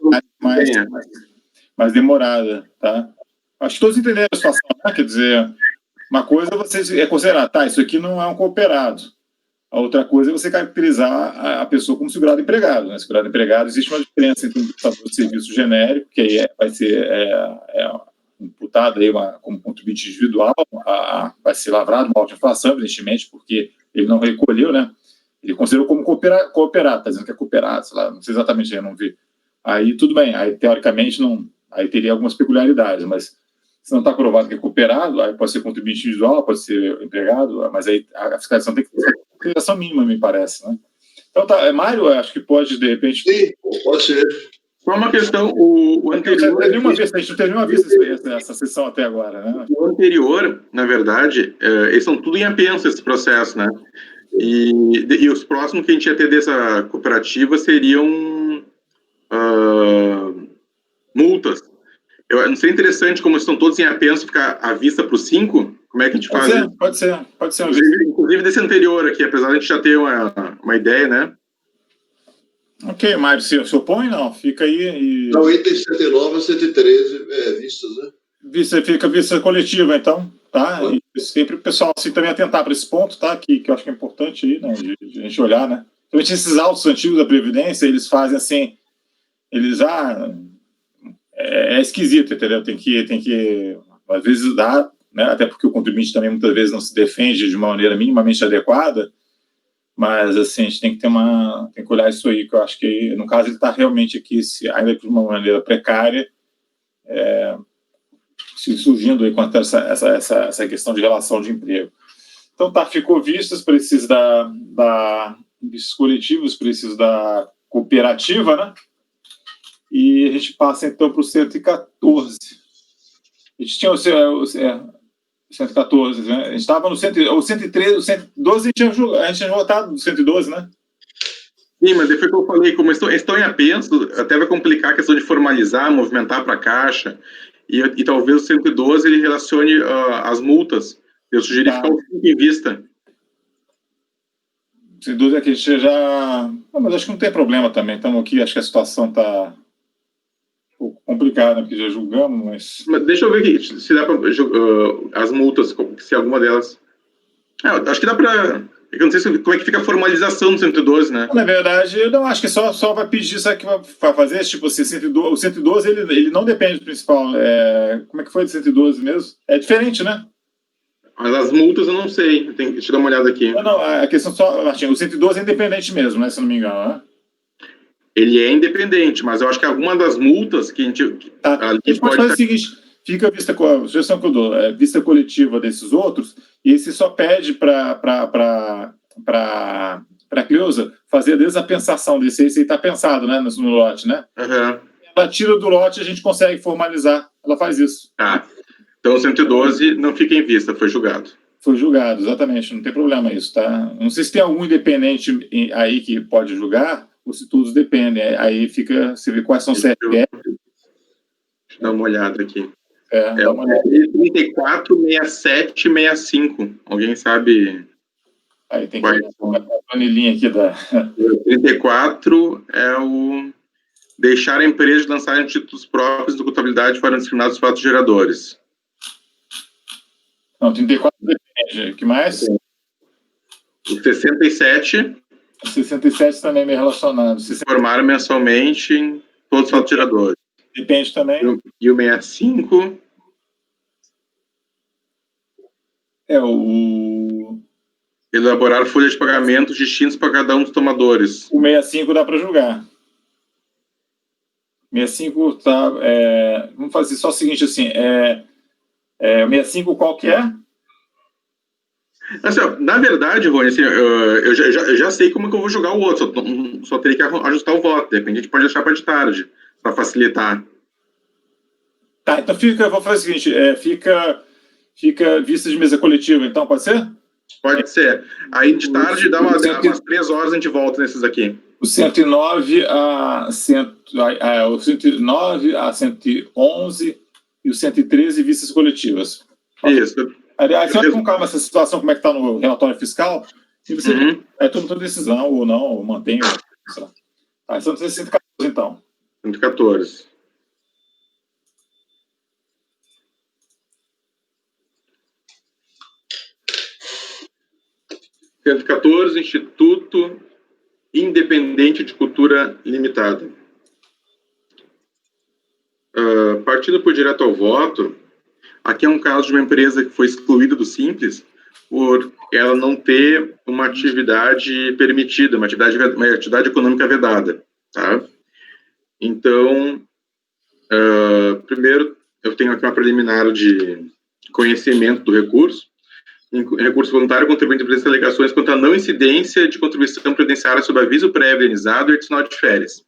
mais demorada, tá? Acho que todos entenderam a situação, né? Quer dizer, uma coisa é considerar, isso aqui não é um cooperado. A outra coisa é você caracterizar a pessoa como segurado empregado, né? Segurado empregado, existe uma diferença entre um prestador de serviço genérico, que aí vai ser imputado aí como contribuinte individual, vai ser lavrado uma auto-inflação, evidentemente, porque ele não recolheu, né? Ele considerou como cooperado, está dizendo que é cooperado, sei lá, não sei exatamente, eu não vi. Aí tudo bem, aí teoricamente não, aí teria algumas peculiaridades, mas se não está provado que é cooperado, aí pode ser contribuinte individual, pode ser empregado, mas aí a fiscalização tem que ter uma fiscalização mínima, me parece, né? Então Mário, acho que pode, de repente... Sim, pode ser. Só uma questão, o anterior... A gente não teve nenhuma vez essa sessão até agora, né? O anterior, na verdade, eles são tudo em apenso, esse processo, né? E os próximos que a gente ia ter dessa cooperativa seriam multas. Eu não sei, interessante como estão todos em apenso, ficar à vista para os 5? Como é que a gente faz? Pode ser. Inclusive desse anterior aqui, apesar de a gente já ter uma ideia, né? Ok, Mário, se opõe, não? Fica aí. Não, item 109 a 113 vistas, né? Fica vista coletiva, então, tá? E sempre o pessoal assim, também atentar para esse ponto, tá? Que eu acho que é importante aí, né? De a gente olhar, né? Principalmente esses autos antigos da Previdência, eles fazem assim, eles é esquisito, entendeu? Tem que às vezes dá, né? Até porque o contribuinte também muitas vezes não se defende de uma maneira minimamente adequada, Mas, assim, a gente tem que tem que olhar isso aí, que eu acho que, no caso, ele está realmente aqui, ainda de uma maneira precária, se surgindo aí quanto a essa questão de relação de emprego. Então, tá, ficou vistas, precisa vistos coletivos, precisa da cooperativa, né? E a gente passa, então, para o 114. A gente tinha o 114, né? A gente estava no 113, o 112 a gente tinha votado no 112, né? Sim, mas depois que eu falei, como estão em apenso, até vai complicar a questão de formalizar, movimentar para a Caixa, e talvez o 112 ele relacione as multas. Eu sugeri ficar o 5 em vista. 112 é que a gente já... Não, mas acho que não tem problema também. Estamos aqui, acho que a situação está um pouco complicada, né? Porque já julgamos, Mas deixa eu ver aqui, se dá para as multas, se alguma delas... acho que dá para... Eu não sei como é que fica a formalização do 112, né? Na verdade, eu não acho que só vai pedir isso aqui para fazer, tipo assim, o 112 ele não depende do principal. Como é que foi do 112 mesmo? É diferente, né? Mas as multas eu não sei, deixa eu dar uma olhada aqui. Não, a questão só, Martinho, o 112 é independente mesmo, né? Se eu não me engano, né? Ele é independente, mas eu acho que alguma das multas que a gente... A gente pode fazer o seguinte, fica a sugestão que eu dou, vista coletiva desses outros, e esse só pede para a Cleusa fazer desde a pensação desse aí está pensado, né, no lote, né? Uhum. Ela tira do lote, a gente consegue formalizar, ela faz isso. Então o 112 não fica em vista, foi julgado. Foi julgado, exatamente, não tem problema isso, tá? Não sei se tem algum independente aí que pode julgar, ou se todos dependem, aí fica, você vê quais são os CRF. Deixa eu dar uma olhada aqui. Dá uma olhada. 34, 67, 65. Alguém sabe? Aí tem que ver a planilhinha aqui da... 34 é o deixar a empresa de lançar títulos próprios de contabilidade para discriminar os fatos geradores. Não, 34 depende. O que mais? O 67. 67 também é meio relacionado. Informar mensalmente em todos os fatos geradores. Depende também. E o 65? Elaborar folhas de pagamentos distintas para cada um dos tomadores. O 65 dá para julgar. 65 tá... vamos fazer só o seguinte, assim, o 65 qual que é? Assim, na verdade, Rony, assim, eu já sei como que eu vou julgar o outro, só teria que ajustar o voto, de repente a gente pode deixar para de tarde, para facilitar. Tá, então vou fazer o seguinte, fica vista de mesa coletiva, então, pode ser? Pode ser. Aí de tarde dá umas 3 horas a gente volta nesses aqui. O 109 a 111 e o 113 vistas coletivas. Isso. Aliás, você olha com calma essa situação, como é que está no relatório fiscal, e você toma toda decisão, ou não, ou mantém. São 114, então. 114. Instituto Independente de Cultura Limitada. Partindo por direto ao voto, aqui é um caso de uma empresa que foi excluída do Simples por ela não ter uma atividade permitida, uma atividade econômica vedada. Tá? Então, primeiro, eu tenho aqui uma preliminar de conhecimento do recurso. Em recurso voluntário, o contribuinte apresenta alegações quanto à não incidência de contribuição previdenciária sob aviso prévio indenizado e adicional de férias.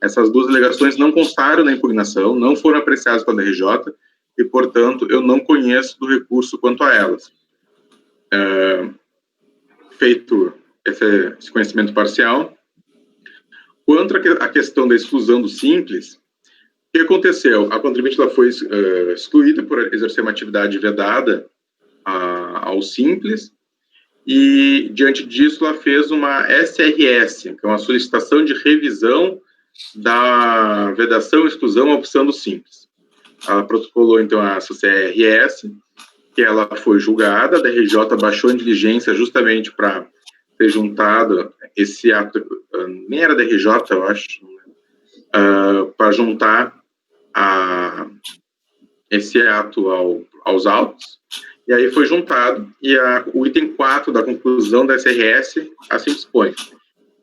Essas duas alegações não constaram na impugnação, não foram apreciadas pela DRJ e, portanto, eu não conheço do recurso quanto a elas. Feito esse conhecimento parcial, quanto à questão da exclusão do Simples, o que aconteceu? A contribuinte ela foi excluída por exercer uma atividade vedada ao Simples, e, diante disso, ela fez uma SRS, que é uma solicitação de revisão da vedação, exclusão, opção do Simples. Ela protocolou, então, essa CRS, que ela foi julgada, a DRJ baixou em diligência justamente para ter juntado esse ato, nem era DRJ, eu acho, para juntar esse ato aos autos, e E aí foi juntado, e o item 4 da conclusão da SRS assim dispõe.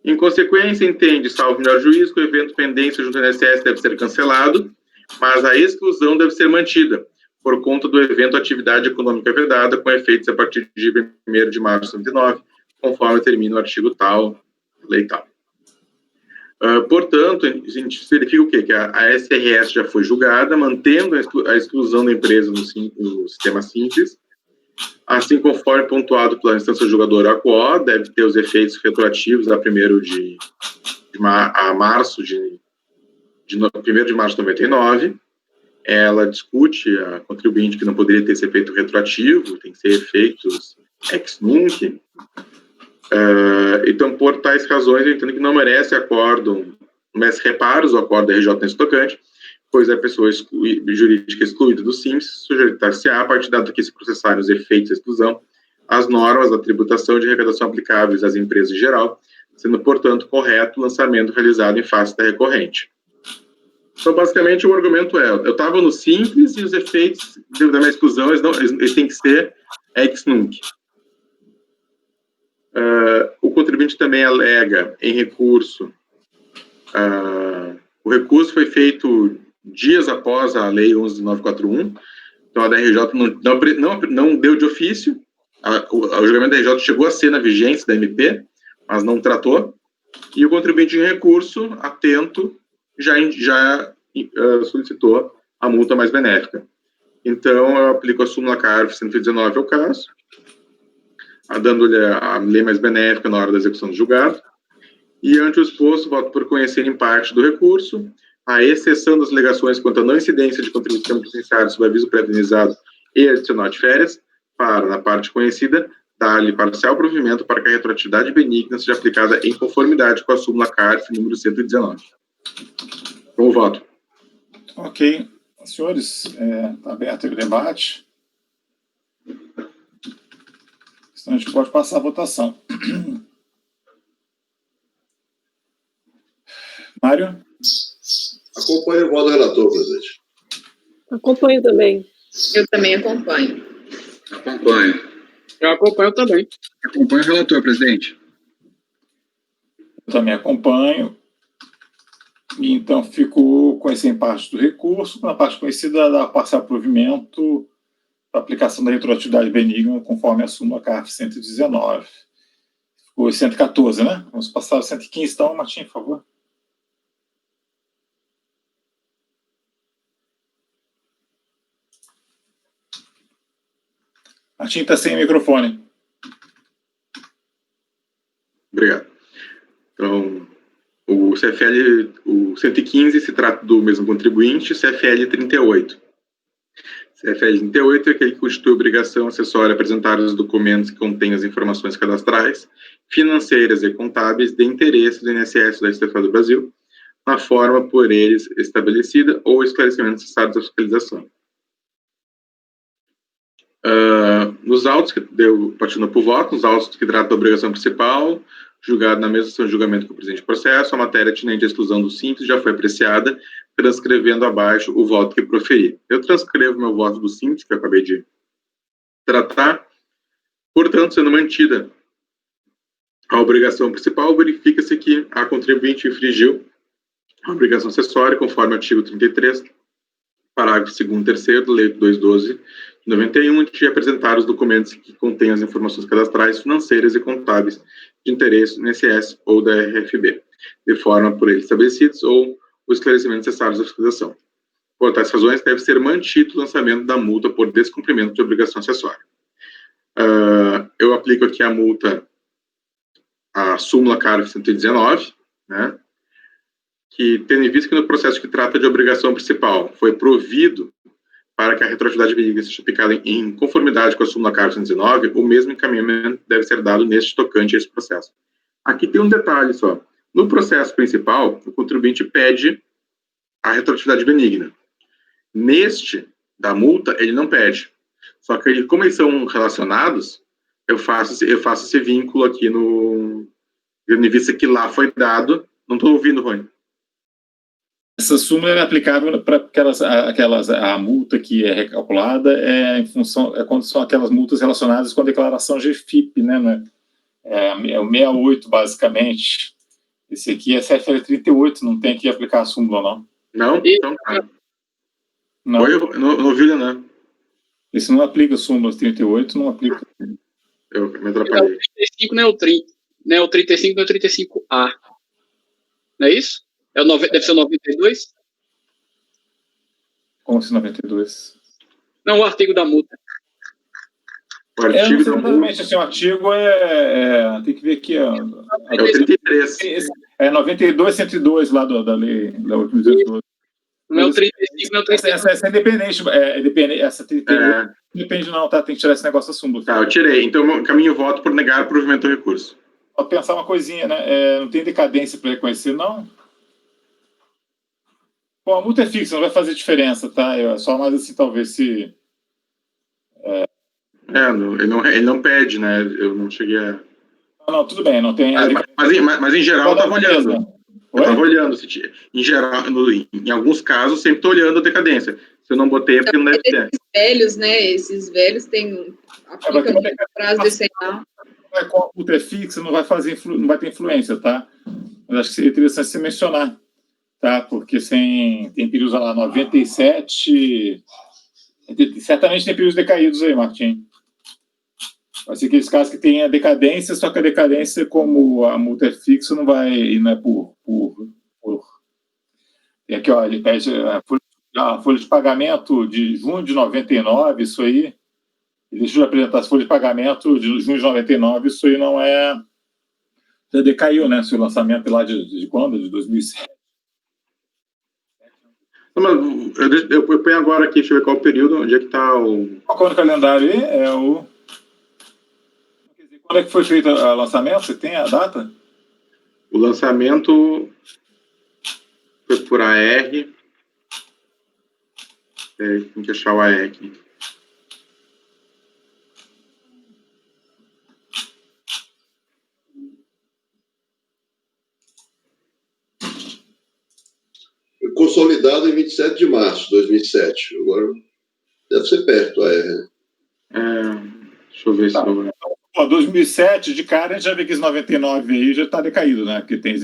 Em consequência, entende, salvo melhor juízo, que o evento pendente junto ao INSS deve ser cancelado, mas a exclusão deve ser mantida, por conta do evento atividade econômica vedada, com efeitos a partir de 1º de março de 2009, conforme termina o artigo tal, lei tal. Portanto, a gente verifica o quê? Que a SRS já foi julgada, mantendo a exclusão da empresa no sistema simples, assim conforme pontuado pela instância julgadora ACO, deve ter os efeitos retroativos a 1º de março de 99. Ela discute, a contribuinte, que não poderia ter esse efeito retroativo, tem que ser efeitos ex nunc. Então, por tais razões, eu entendo que não merece reparos o acordo da RJ nesse tocante, pois a pessoa jurídica excluída do SIMS sujeitar-se-á, a partir dado que se processarem os efeitos da exclusão, as normas da tributação e de arrecadação aplicáveis às empresas em geral, sendo, portanto, correto o lançamento realizado em face da recorrente. Então, basicamente, o argumento eu estava no simples e os efeitos da minha exclusão, eles têm que ser ex nunc. O contribuinte também alega em recurso, o recurso foi feito dias após a Lei 11.941, então a DRJ não deu de ofício, o julgamento da DRJ chegou a ser na vigência da MP, mas não tratou, e o contribuinte em recurso, atento, já solicitou a multa mais benéfica. Então, eu aplico a súmula CARF 119 ao caso, dando-lhe a lei mais benéfica na hora da execução do julgado, e ante o exposto, voto por conhecer em parte do recurso, a exceção das alegações quanto à não incidência de contribuição presenciária sobre aviso pré-avisado e adicional de férias, para, na parte conhecida, dar-lhe parcial provimento para que a retroatividade benigna seja aplicada em conformidade com a súmula CARF número 119. Com o voto. Ok. Senhores, está aberto o debate. Então, a gente pode passar a votação. Mário? Acompanho o voto do relator, presidente. Acompanho também. Eu também acompanho. Acompanho. Eu acompanho também. Acompanho o relator, presidente. Eu também acompanho. E, então, fico conhecendo em parte do recurso, na parte conhecida da parcial provimento para aplicação da retroatividade benigna, conforme a súmula CARF 119. Ficou 114, né? Vamos passar a 115, então, Martim, por favor. Martim está sem microfone. Obrigado. Então, o 115 se trata do mesmo contribuinte, CFL 38. CFL 38 é aquele que constitui obrigação acessória apresentar os documentos que contêm as informações cadastrais, financeiras e contábeis de interesse do INSS da Receita do Brasil, na forma por eles estabelecida ou esclarecimentos necessários à fiscalização. Nos autos que partindo por voto, nos autos que tratam da obrigação principal, julgado na mesma sessão de julgamento com o presente processo, a matéria atinente à exclusão do simples já foi apreciada, transcrevendo abaixo o voto que proferi. Eu transcrevo meu voto do simples, que eu acabei de tratar. Portanto, sendo mantida a obrigação principal, verifica-se que a contribuinte infringiu a obrigação acessória, conforme o artigo 33, parágrafo 2º e 3º da Lei 212 de 91, de apresentar os documentos que contêm as informações cadastrais, financeiras e contábeis de interesse do INSS ou da RFB, de forma por eles estabelecidos ou os esclarecimentos necessários à fiscalização. Por tais razões, deve ser mantido o lançamento da multa por descumprimento de obrigação acessória. Eu aplico aqui a multa, a súmula CARF 119, né, que, tendo em vista que no processo que trata de obrigação principal foi provido para que a retroatividade benigna seja aplicada em conformidade com a súmula CARF 119, o mesmo encaminhamento deve ser dado neste tocante a esse processo. Aqui tem um detalhe só. No processo principal, o contribuinte pede a retroatividade benigna. Neste, da multa, ele não pede. Só que, como eles são relacionados, eu faço esse vínculo aqui no... Tendo em vista que lá foi dado... Não estou ouvindo, Rony. Essa súmula é aplicável para a multa que é recalculada em função, quando são aquelas multas relacionadas com a declaração GFIP, né? É o 68, basicamente. Esse aqui é CFL 38, não tem que aplicar a súmula, não. Não? Então tá. Não. Oi, não ouvi, né? Esse não aplica a súmula 38, não aplica. Eu me É o atrapalhei. 35, não é o 30. Não é o 35, não é o 35A. Não é isso? Deve ser o 92? Como se 92? Não, o artigo da multa. O artigo da multa exatamente, assim, o artigo tem que ver aqui, ó. é o 33. É 92, 102 lá da lei da 8.212. Não é o 35, não é o 35. Essa é independente, essa 38 não depende não, tá? Tem que tirar esse negócio da súmula. Tá, eu tirei. Então, eu caminho o voto por negar o provimento do recurso. Só pensar uma coisinha, né? Não tem decadência para reconhecer, não? Bom, a multa é fixa, não vai fazer diferença, tá? Só mais assim, talvez se... Ele não pede, né? Eu não cheguei a... Não, tudo bem, não tem... Mas em geral, eu tava olhando. Eu tava olhando. Em geral, em alguns casos, sempre tô olhando a decadência. Se eu não botei, é porque não deve ter. Esses velhos, né? Esses velhos aplicam muito prazo decenal. Com a multa é fixa, não vai ter influência, tá? Mas acho que seria interessante você mencionar, tá? Porque tem períodos lá 97... Certamente tem períodos decaídos aí, Martim. Vai ser aqueles casos que tem a decadência, só que a decadência, como a multa é fixa, não é por... Tem aqui, ó, ele pede a folha de pagamento de junho de 99, isso aí. Deixa eu apresentar a folha de pagamento de junho de 99, isso aí não é... Já decaiu, né? Seu lançamento lá de quando? De 2007. Eu ponho agora aqui, deixa eu ver qual o período, onde é que está o... Qual é o calendário aí? Quando é que foi feito o lançamento? Você tem a data? O lançamento foi por AR. Tem que achar o AR aqui. Foi consolidado em 27 de março de 2007. Agora deve ser perto a AR. Deixa eu ver se eu... 2007, de cara, a gente já vê que esse 99 aí já está decaído, né? Porque tem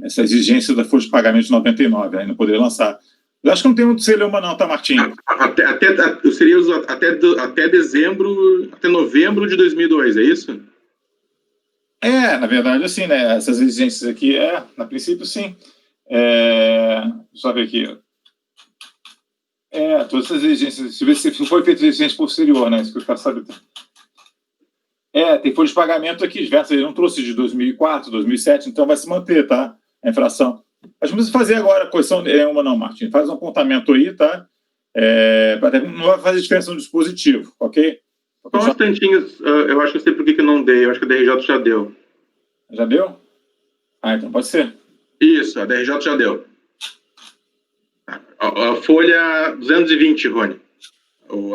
essa exigência da folha de pagamento de 99, aí não poderia lançar. Eu acho que não tem muito celeuma não, tá, Martim? Até dezembro, até novembro de 2002, é isso? Na verdade, assim, né? Essas exigências aqui, na princípio, sim. Só ver aqui. Todas essas exigências, se foi feita exigência posterior, né? Isso que eu quero saber. Tem folha de pagamento aqui diversas, ele não trouxe de 2004, 2007, então vai se manter, tá? A infração. Mas não precisa fazer agora a correção nenhuma, não, Martim. Faz um apontamento aí, tá? Não vai fazer diferença no dispositivo, ok? Só um instantinho, eu acho que eu sei por que não dei, eu acho que a DRJ já deu. Já deu? Então pode ser. Isso, a DRJ já deu. A folha 220, Rony.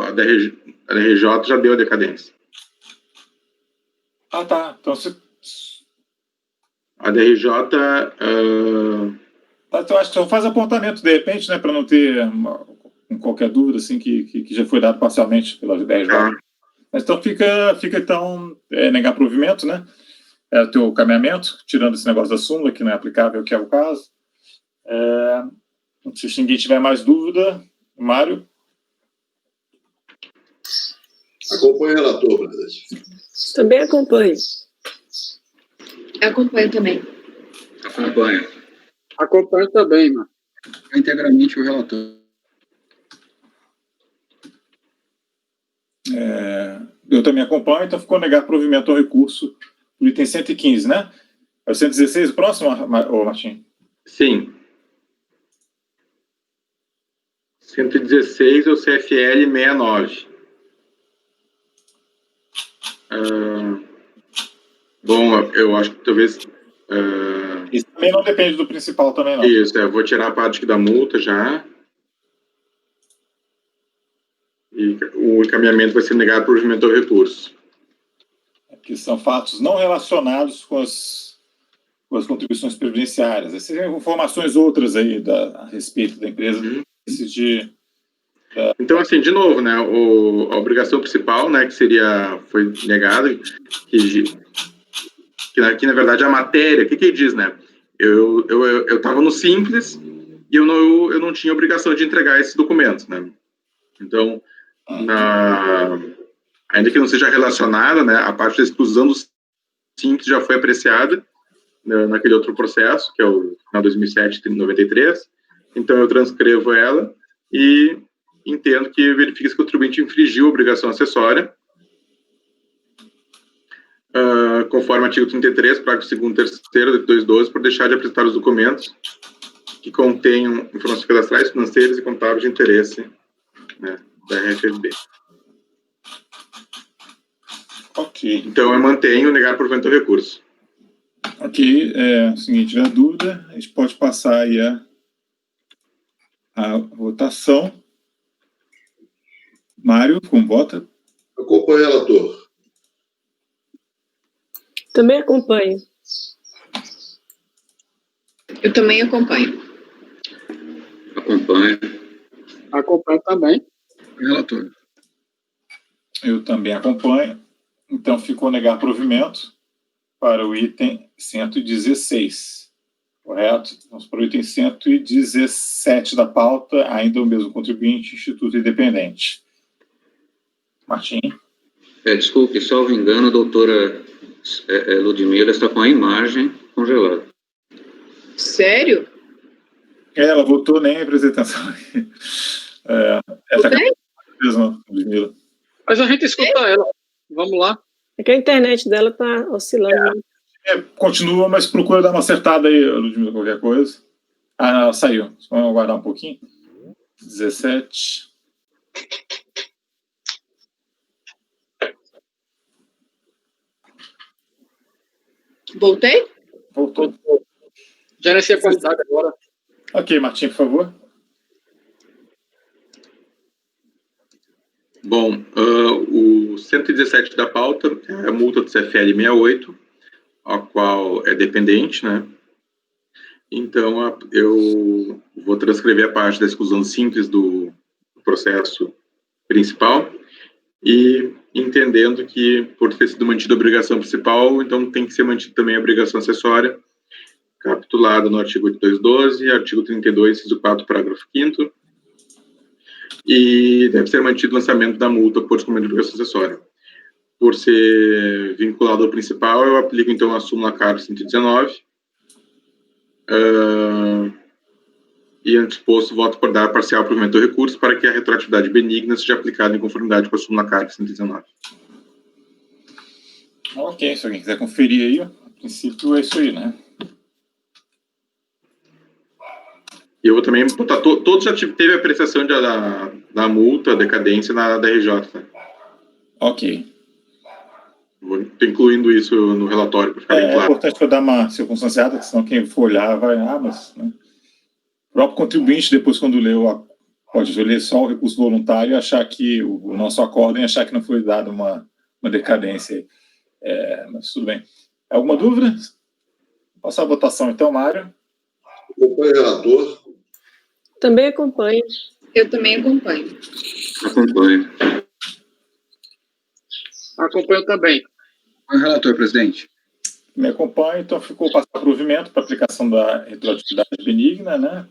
A DRJ já deu a decadência. Tá. Então você... A DRJ... Então acho que só faz apontamento, de repente, né? Para não ter qualquer dúvida, assim, que já foi dado parcialmente pela DRJ. Mas então fica então, negar provimento, né? É o teu caminhamento, tirando esse negócio da súmula, que não é aplicável, que é o caso. Se ninguém tiver mais dúvida, Mário. Acompanhe o relator, presidente. Também acompanho. Eu acompanho também. Acompanho também, mano. Integralmente o relator. Eu também acompanho, então ficou negar provimento ao recurso do item 115, né? É o 116 o próximo, Martim? Sim. 116 é o CFL 69. Bom, eu acho que talvez... Isso também não depende do principal também, não. Isso, eu vou tirar a parte aqui da multa já. E o encaminhamento vai ser negado por provimento ao recurso. Que são fatos não relacionados com as contribuições previdenciárias. Essas informações outras aí a respeito da empresa. Então, assim, de novo, né, a obrigação principal, né, que foi negada, que aqui, na verdade, a matéria, o que ele diz, né? Eu estava no Simples e eu não tinha obrigação de entregar esse documento, né? Então, ainda que não seja relacionada, né, a parte da exclusão do Simples já foi apreciada naquele outro processo, que é o final 2007-93. Então, eu transcrevo ela e entendo que verifica se o contribuinte infringiu a obrigação acessória, conforme o artigo 33, parágrafo 2º e 3º de 212, por deixar de apresentar os documentos que contenham informações cadastrais, financeiras e contábeis de interesse, né, da RFB. Ok. Então, eu mantenho negar provimento do recurso. Ok, o seguinte, tiver dúvida, a gente pode passar aí a votação. Mário, como vota? Acompanho o relator. Também acompanho. Eu também acompanho. Acompanho. Acompanho também. Relator. Eu também acompanho. Então, ficou negar provimento para o item 116. Correto? Vamos para o item 117 da pauta, ainda o mesmo contribuinte, Instituto Independente. Martim? Desculpe, salvo engano, a doutora Ludmila está com a imagem congelada. Sério? Ela votou nem a apresentação. Ela está mesmo, Ludmila. Mas a gente escuta ela. Vamos lá. É que a internet dela está oscilando. Continua, mas procura dar uma acertada aí, Ludmila, qualquer coisa. Ela saiu. Vamos aguardar um pouquinho. 17. Voltei? Voltou. Gerencia a qualidade agora. Ok, Martim, por favor. Bom, o 117 da pauta é a multa do CFL 68, a qual é dependente, né? Então, eu vou transcrever a parte da exclusão simples do processo principal e entendendo que, por ter sido mantida a obrigação principal, então tem que ser mantida também a obrigação acessória, capitulada no artigo 212, artigo 32, inciso 4, parágrafo 5º, e deve ser mantido o lançamento da multa por descumprimento de obrigação acessória. Por ser vinculado ao principal, eu aplico, então, a súmula CAR 119, e antes posto, voto por dar parcial provimento do recurso para que a retroatividade benigna seja aplicada em conformidade com a súmula CAR 119. Ok, se alguém quiser conferir aí, a princípio é isso aí, né? E eu vou também botar, todos já teve a apreciação da multa, decadência da RJ. Ok. Estou incluindo isso no relatório, para ficar bem claro. É importante para dar uma circunstanciada, senão quem for olhar vai, mas... Né? O próprio contribuinte, depois, quando leu, pode ler só o recurso voluntário e achar que o nosso acordo e achar que não foi dada uma decadência. Mas tudo bem. Alguma dúvida? Vou passar a votação, então, Mário. Acompanho o relator. Também acompanho. Eu também acompanho. Acompanho. Acompanho também. O relator, presidente. Me acompanha, então ficou passar provimento para aplicação da retroatividade benigna, né?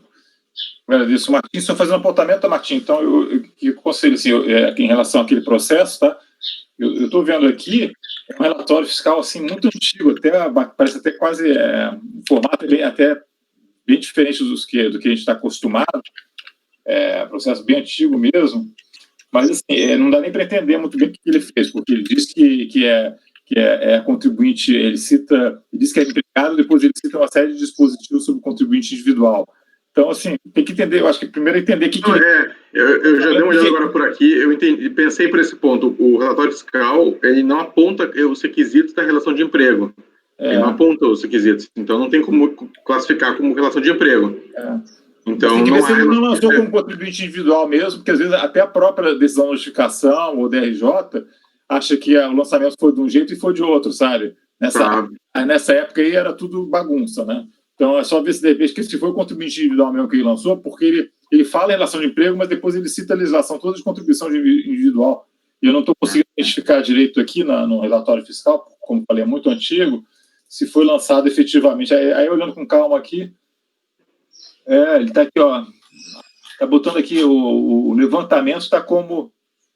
Agradeço, Martim. Só fazer um apontamento, Martim. Então, eu conselho, assim, em relação àquele processo, tá? Eu estou vendo aqui um relatório fiscal, assim, muito antigo, parece até quase um formato até bem diferente do que a gente está acostumado, processo bem antigo mesmo, mas, assim, não dá nem para entender muito bem o que ele fez, porque ele diz que é contribuinte, ele diz que é empregado, depois ele cita uma série de dispositivos sobre contribuinte individual. Então, assim, tem que entender, eu acho que primeiro é entender o que... Eu já dei uma olhada agora por aqui, pensei por esse ponto, o relatório fiscal, ele não aponta os requisitos da relação de emprego, ele não aponta os requisitos, então não tem como classificar como relação de emprego. Então, não se ele não lançou como contribuinte individual mesmo, porque às vezes até a própria decisão de notificação ou DRJ acha que o lançamento foi de um jeito e foi de outro, sabe? Nessa época aí era tudo bagunça, né? Então é só ver se de repente que se foi o contribuinte individual mesmo que ele lançou, porque ele fala em relação de emprego, mas depois ele cita a legislação toda de contribuição individual. E eu não estou conseguindo identificar direito aqui no relatório fiscal, como falei, é muito antigo, se foi lançado efetivamente. Aí olhando com calma aqui, ele está aqui, ó, está botando aqui o levantamento está como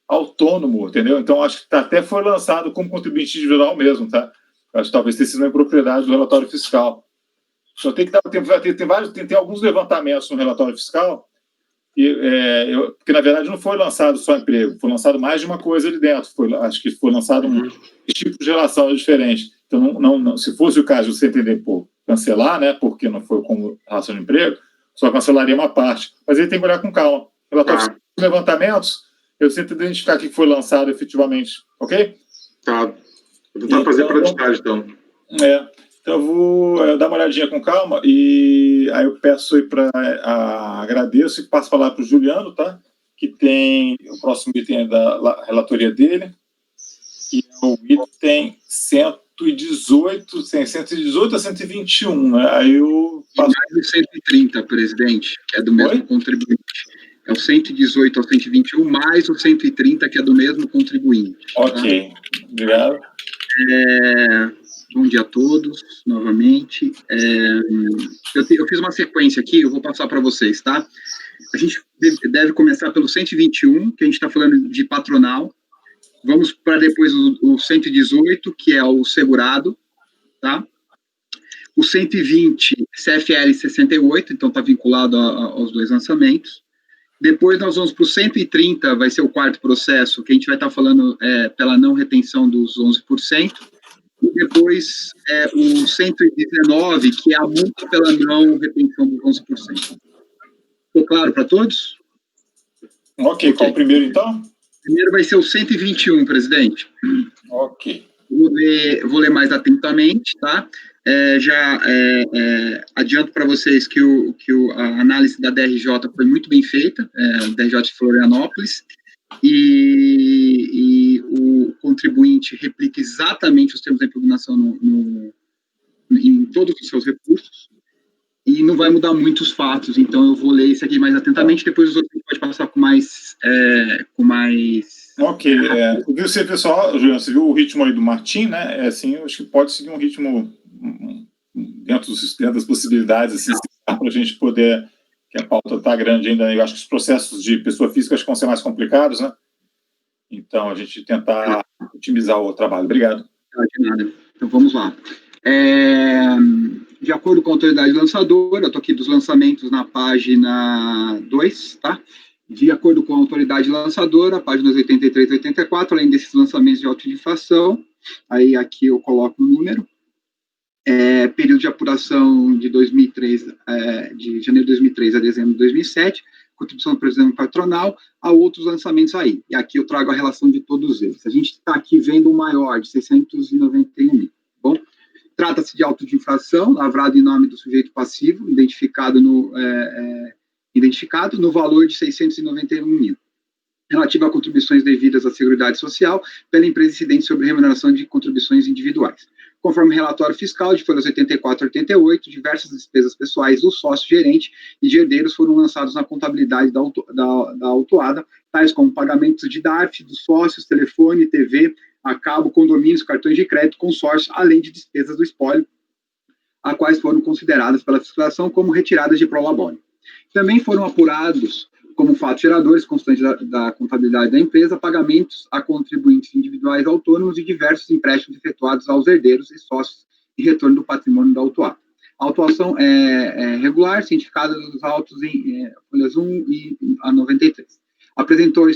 autônomo, entendeu? Então acho que até foi lançado como contribuinte individual mesmo, tá? Acho que talvez tenha sido uma impropriedade do relatório fiscal. Só tem que dar tempo, tem alguns levantamentos no relatório fiscal, porque na verdade não foi lançado só emprego, foi lançado mais de uma coisa ali dentro. Acho que foi lançado um tipo de relação diferente. Então, não, se fosse o caso de você entender por cancelar, né, porque não foi como relação de emprego, só cancelaria uma parte. Mas ele tem que olhar com calma. Relatório fiscal, levantamentos, eu sempre identificar o que foi lançado efetivamente, ok? Tá. Vou tentar fazer para ditagem, então. Então eu vou dar uma olhadinha com calma e aí eu peço aí agradeço e passo a palavra para o Juliano, tá? Que tem o próximo item da relatoria dele, que é o item 118 a 121, né? Aí eu passo... Mais o 130, presidente, que é do mesmo contribuinte. É o 118 ao 121, mais o 130, que é do mesmo contribuinte. Ok, obrigado. Bom dia a todos, novamente. Eu fiz uma sequência aqui, eu vou passar para vocês, tá? A gente deve começar pelo 121, que a gente está falando de patronal. Vamos para depois o 118, que é o segurado, tá? O 120, CFL 68, então está vinculado aos dois lançamentos. Depois nós vamos para o 130, vai ser o quarto processo, que a gente vai estar falando pela não retenção dos 11%. E depois o 119, que é a multa pela não retenção dos 11%. Ficou claro para todos? Ok, qual o primeiro, então? O primeiro vai ser o 121, presidente. Ok. Vou ler mais atentamente, tá? Adianto para vocês que a análise da DRJ foi muito bem feita, DRJ de Florianópolis, e o contribuinte replica exatamente os termos da impugnação em todos os seus recursos, e não vai mudar muitos fatos, então eu vou ler isso aqui mais atentamente, depois os outros a gente pode passar com mais... Ok, viu, pessoal, Juliano, você viu o ritmo aí do Martim, né? Assim, eu acho que pode seguir um ritmo dentro das possibilidades, assim, para a gente poder, que a pauta está grande ainda, eu acho que os processos de pessoa física acho que vão ser mais complicados, né? Então, a gente tentar otimizar o trabalho. Obrigado. De nada. Então, vamos lá. De acordo com a autoridade lançadora, eu estou aqui dos lançamentos na página 2, tá? De acordo com a autoridade lançadora, páginas 83 e 84, além desses lançamentos de autodifração, aí aqui eu coloco o número, período de apuração de 2003, de janeiro de 2003 a dezembro de 2007, contribuição do presidente patronal, há outros lançamentos aí, e aqui eu trago a relação de todos eles. A gente está aqui vendo o maior, de 691 mil, bom? Trata-se de auto de infração, lavrado em nome do sujeito passivo, identificado no valor de 691 mil, relativo a contribuições devidas à Seguridade Social pela empresa incidente sobre remuneração de contribuições individuais. Conforme o relatório fiscal de folhas 84 e 88, diversas despesas pessoais do sócio-gerente e de herdeiros foram lançados na contabilidade da autuada, tais como pagamentos de DARF, dos sócios, telefone, TV, a cabo, condomínios, cartões de crédito, consórcio, além de despesas do espólio, a quais foram consideradas pela fiscalização como retiradas de prolabore. Também foram apurados, como fatos geradores constantes da contabilidade da empresa, pagamentos a contribuintes individuais autônomos e diversos empréstimos efetuados aos herdeiros e sócios e retorno do patrimônio da autuada. A autuação é regular, cientificada dos autos em folhas 1 e a 93. Apresentou o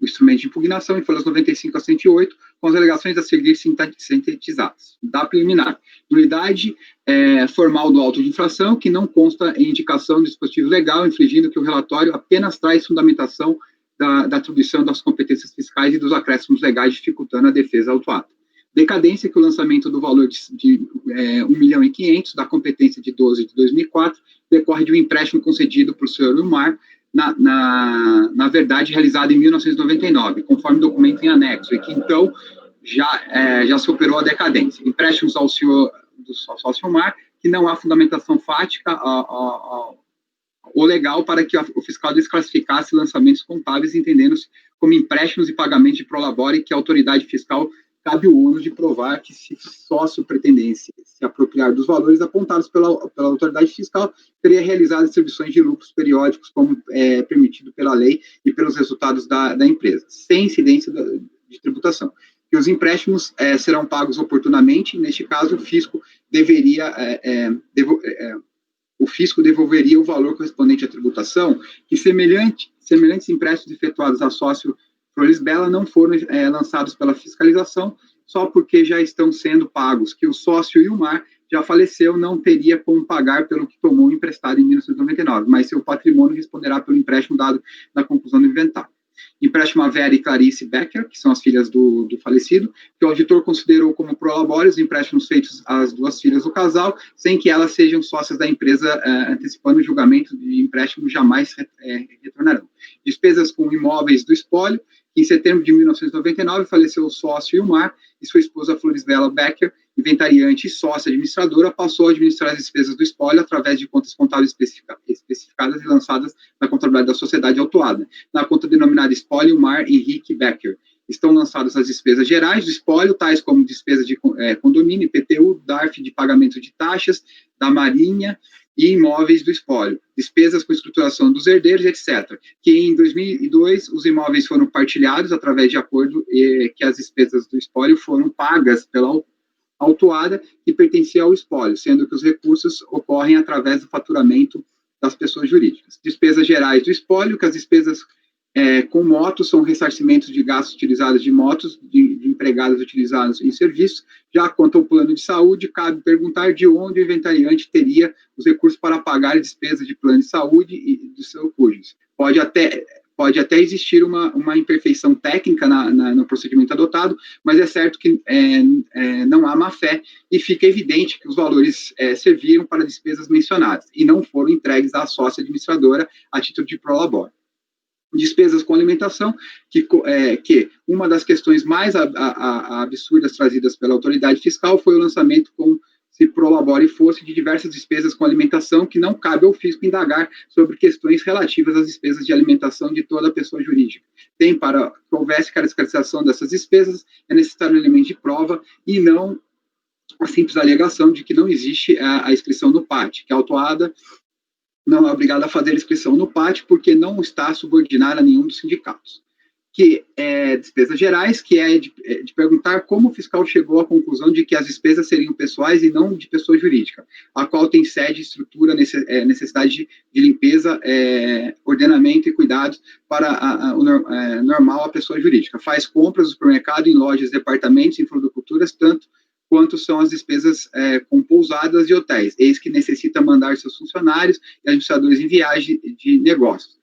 instrumento de impugnação em folhas 95 a 108, com as alegações a seguir sintetizadas. Da preliminar, nulidade formal do auto de infração, que não consta em indicação do dispositivo legal, infligindo que o relatório apenas traz fundamentação da atribuição das competências fiscais e dos acréscimos legais, dificultando a defesa autuada. Decadência, que o lançamento do valor de 1.500.000 da competência de 12 de 2004 decorre de um empréstimo concedido por senhor Wilmar, na verdade, realizado em 1999, conforme documento em anexo, e que, então, já superou a decadência. Empréstimos ao senhor do sócio Mar, que não há fundamentação fática ou legal para que o fiscal desclassificasse lançamentos contábeis, entendendo-se como empréstimos e pagamentos de prolabore, que a autoridade fiscal cabe o ônus de provar que, se sócio pretendesse se apropriar dos valores apontados pela autoridade fiscal, teria realizado distribuições de lucros periódicos, como permitido pela lei e pelos resultados da empresa, sem incidência de tributação. Que os empréstimos serão pagos oportunamente, neste caso, o fisco devolveria o valor correspondente à tributação, que semelhantes empréstimos efetuados a sócio Flores Bela não foram lançados pela fiscalização, só porque já estão sendo pagos, que o sócio Ilmar já faleceu, não teria como pagar pelo que tomou emprestado em 1999, mas seu patrimônio responderá pelo empréstimo dado na conclusão do inventário. Empréstimo a Vera e Clarice Becker, que são as filhas do falecido, que o auditor considerou como prolabore os empréstimos feitos às duas filhas do casal, sem que elas sejam sócias da empresa, antecipando o julgamento de empréstimo, jamais retornarão. Despesas com imóveis do espólio, que em setembro de 1999 faleceu o sócio Ilmar e sua esposa Florisbela Becker, inventariante e sócia administradora, passou a administrar as despesas do espólio através de contas contábeis especificadas e lançadas na contabilidade da sociedade autuada. Na conta denominada espólio Ilmar Henrique Becker, estão lançadas as despesas gerais do espólio, tais como despesas de condomínio, IPTU, DARF de pagamento de taxas, da Marinha e imóveis do espólio, despesas com estruturação dos herdeiros, etc. Que em 2002 os imóveis foram partilhados através de acordo que as despesas do espólio foram pagas pela autuada que pertencia ao espólio, sendo que os recursos ocorrem através do faturamento das pessoas jurídicas. Despesas gerais do espólio, que as despesas com motos são ressarcimentos de gastos utilizados de motos de empregados utilizados em serviços. Já quanto ao plano de saúde, cabe perguntar de onde o inventariante teria os recursos para pagar despesas de plano de saúde e de seu cônjuge. Pode até existir uma imperfeição técnica no procedimento adotado, mas é certo que não há má-fé e fica evidente que os valores serviram para despesas mencionadas e não foram entregues à sócia administradora a título de prolabore. Despesas com alimentação, que uma das questões mais absurdas trazidas pela autoridade fiscal foi o lançamento como se prolabore fosse de diversas despesas com alimentação, que não cabe ao fisco indagar sobre questões relativas às despesas de alimentação de toda pessoa jurídica. Para que houvesse caracterização dessas despesas, é necessário um elemento de prova e não a simples alegação de que não existe a inscrição no PAT, que a autuada não é obrigada a fazer inscrição no PAT porque não está subordinada a nenhum dos sindicatos. Que despesas gerais, que de perguntar como o fiscal chegou à conclusão de que as despesas seriam pessoais e não de pessoa jurídica, a qual tem sede, estrutura, necessidade de limpeza, ordenamento e cuidados para normal a pessoa jurídica. Faz compras no supermercado, em lojas, departamentos, em floriculturas, tanto quanto são as despesas com pousadas e hotéis, eis que necessita mandar seus funcionários e administradores em viagem de negócios.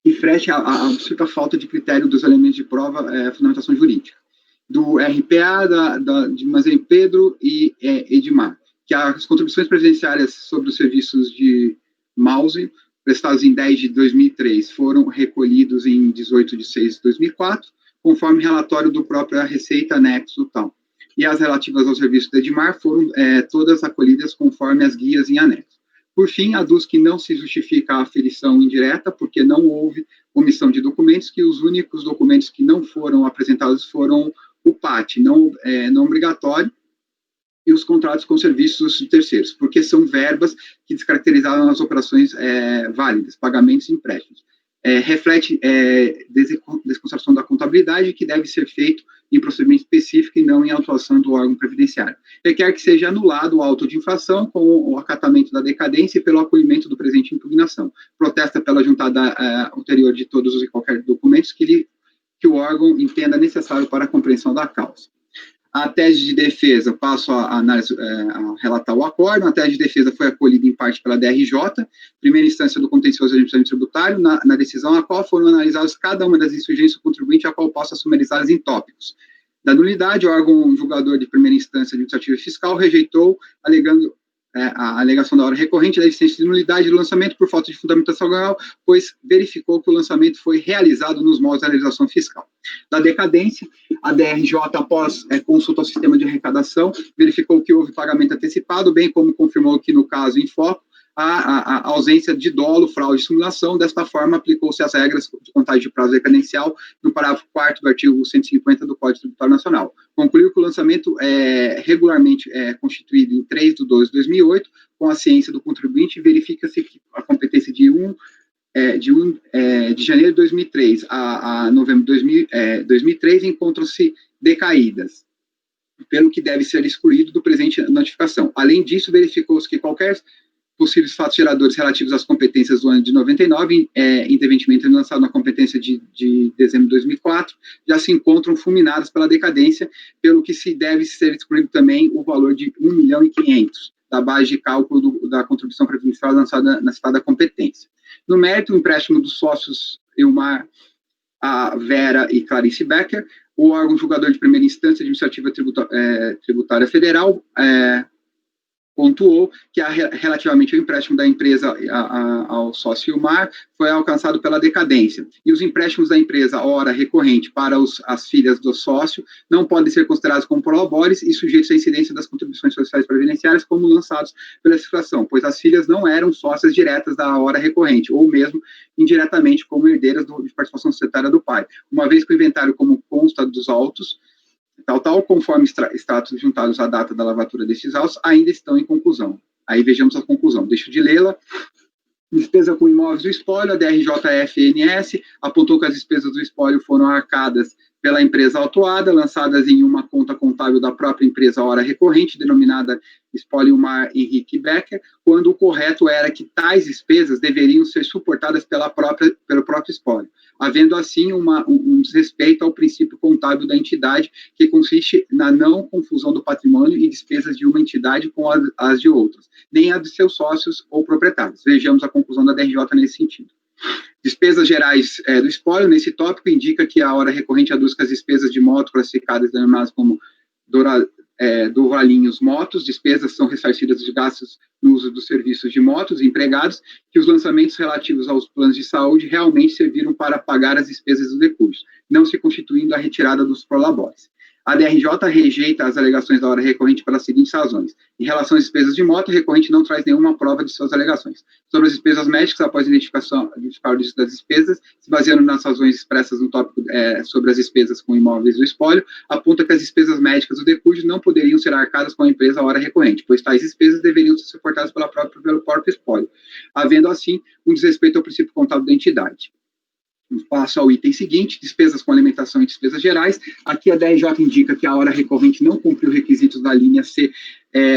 E frete a absoluta falta de critério dos elementos de prova, fundamentação jurídica. Do RPA, de Mazem Pedro e Edmar, que as contribuições previdenciárias sobre os serviços de mouse, prestados em 10 de 2003, foram recolhidos em 18 de 6 de 2004, conforme relatório do próprio Receita anexo tal. E as relativas ao serviço do Edmar foram todas acolhidas conforme as guias em anexo. Por fim, aduz que não se justifica a aferição indireta, porque não houve omissão de documentos, que os únicos documentos que não foram apresentados foram o PAT, não obrigatório, e os contratos com serviços de terceiros, porque são verbas que descaracterizaram as operações válidas, pagamentos e empréstimos. Reflete desconstrução da contabilidade, que deve ser feito em procedimento específico e não em autuação do órgão previdenciário. Requer que seja anulado o auto de infração com o acatamento da decadência e pelo acolhimento do presente impugnação. Protesta pela juntada ulterior de todos os e qualquer documentos que o órgão entenda necessário para a compreensão da causa. A tese de defesa, passo a relatar o acordo. A tese de defesa foi acolhida em parte pela DRJ, primeira instância do contencioso administrativo tributário, na decisão a qual foram analisadas cada uma das insurgências do contribuinte, a qual possa sumarizá-las em tópicos. Da nulidade, o órgão julgador de primeira instância administrativa e fiscal rejeitou, alegando a alegação da hora recorrente da existência de nulidade do lançamento por falta de fundamentação legal, pois verificou que o lançamento foi realizado nos moldes da legislação fiscal. Da decadência, A DRJ, após consulta ao sistema de arrecadação, verificou que houve pagamento antecipado, bem como confirmou que, no caso em foco, a ausência de dolo, fraude e simulação. Desta forma, aplicou-se as regras de contagem de prazo decadencial no parágrafo 4º do artigo 150 do Código Tributário Nacional. Concluiu que o lançamento é regularmente constituído em 3 de 12 de 2008, com a ciência do contribuinte, verifica-se que a competência de janeiro de 2003 a novembro de 2003 encontram-se decaídas, pelo que deve ser excluído do presente notificação. Além disso, verificou-se que qualquer possíveis fatos geradores relativos às competências do ano de 99, indevidamente lançado na competência de dezembro de 2004, já se encontram fulminadas pela decadência, pelo que se deve ser excluído também o valor de 1.500.000 da base de cálculo da contribuição previdenciária lançada na citada competência. No mérito, o empréstimo dos sócios Ilmar, a Vera e Clarice Becker, o órgão julgador de primeira instância administrativa tributária federal, pontuou que, relativamente ao empréstimo da empresa ao sócio Ilmar, foi alcançado pela decadência. E os empréstimos da empresa, ora recorrente, para as filhas do sócio, não podem ser considerados como prolabores e sujeitos à incidência das contribuições sociais previdenciárias como lançados pela legislação, pois as filhas não eram sócias diretas da hora recorrente, ou mesmo indiretamente como herdeiras de participação societária do pai, uma vez que o inventário, como consta dos autos, conforme extratos juntados à data da lavatura destes autos, ainda estão em conclusão. Aí vejamos a conclusão. Deixo de lê-la. Despesa com imóveis do espólio, a DRJ-FNS apontou que as despesas do espólio foram arcadas pela empresa autuada, lançadas em uma conta contábil da própria empresa hora recorrente, denominada Espólio Ilmar Henrique Becker, quando o correto era que tais despesas deveriam ser suportadas pelo próprio espólio, havendo assim um desrespeito ao princípio contábil da entidade, que consiste na não confusão do patrimônio e despesas de uma entidade com as de outras, nem a de seus sócios ou proprietários. Vejamos a conclusão da DRJ nesse sentido. Despesas gerais do espólio, nesse tópico, indica que a hora recorrente aduz que as despesas de moto classificadas denominadas como douralinhos motos, despesas são ressarcidas dos gastos no uso dos serviços de motos empregados, que os lançamentos relativos aos planos de saúde realmente serviram para pagar as despesas dos recursos, não se constituindo a retirada dos prolabores. A DRJ rejeita as alegações da hora recorrente pelas seguintes razões. Em relação às despesas de moto, a recorrente não traz nenhuma prova de suas alegações. Sobre as despesas médicas, após identificar o risco das despesas, se baseando nas razões expressas no tópico sobre as despesas com imóveis do espólio, aponta que as despesas médicas do decúdio não poderiam ser arcadas com a empresa à hora recorrente, pois tais despesas deveriam ser suportadas pelo próprio espólio, havendo assim um desrespeito ao princípio contábil da entidade. Passo ao item seguinte, despesas com alimentação e despesas gerais. Aqui a DRJ indica que a hora recorrente não cumpriu requisitos da linha C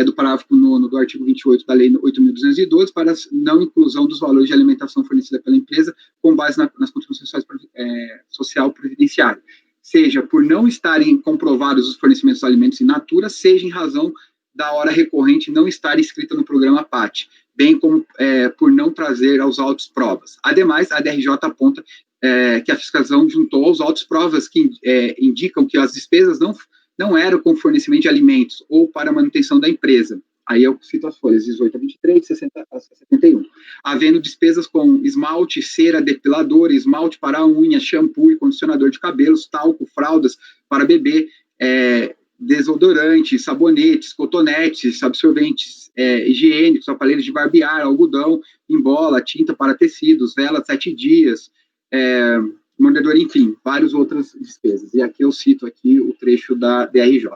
do parágrafo 9º do artigo 28 da Lei 8.212 para a não inclusão dos valores de alimentação fornecida pela empresa com base nas contribuições social previdenciária, seja por não estarem comprovados os fornecimentos de alimentos in natura, seja em razão da hora recorrente não estar inscrita no programa PAT, bem como por não trazer aos autos provas. Ademais, a DRJ aponta que a fiscalização juntou aos autos provas que indicam que as despesas não eram com fornecimento de alimentos ou para a manutenção da empresa. Aí eu cito as folhas 18 a 23, 60 a 71. Havendo despesas com esmalte, cera, depilador, esmalte para unha, shampoo e condicionador de cabelos, talco, fraldas para bebê, desodorantes, sabonetes, cotonetes, absorventes higiênicos, aparelhos de barbear, algodão em bola, tinta para tecidos, vela 7 dias, mordedor, enfim, várias outras despesas. E aqui eu cito o trecho da DRJ.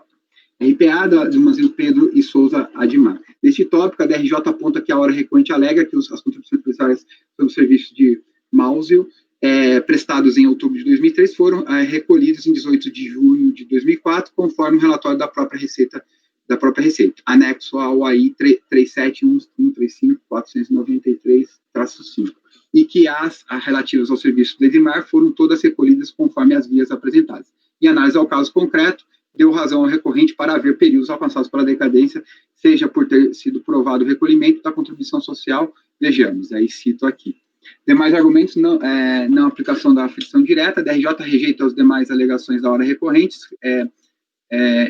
RPA de Manzino Pedro e Souza Admar. Neste tópico, a DRJ aponta que a hora recorrente alega que as contribuições previdenciárias sobre o serviço de Mausio, prestados em outubro de 2003, foram recolhidos em 18 de junho de 2004, conforme o relatório da própria Receita, anexo ao AI 37.135.493-5, e que as relativas ao serviço do Edmar foram todas recolhidas conforme as vias apresentadas. Em análise ao caso concreto, deu razão ao recorrente para haver períodos alcançados pela decadência, seja por ter sido provado o recolhimento da contribuição social, vejamos, aí cito aqui. Demais argumentos, não aplicação da aflição direta, a DRJ rejeita as demais alegações da hora recorrentes,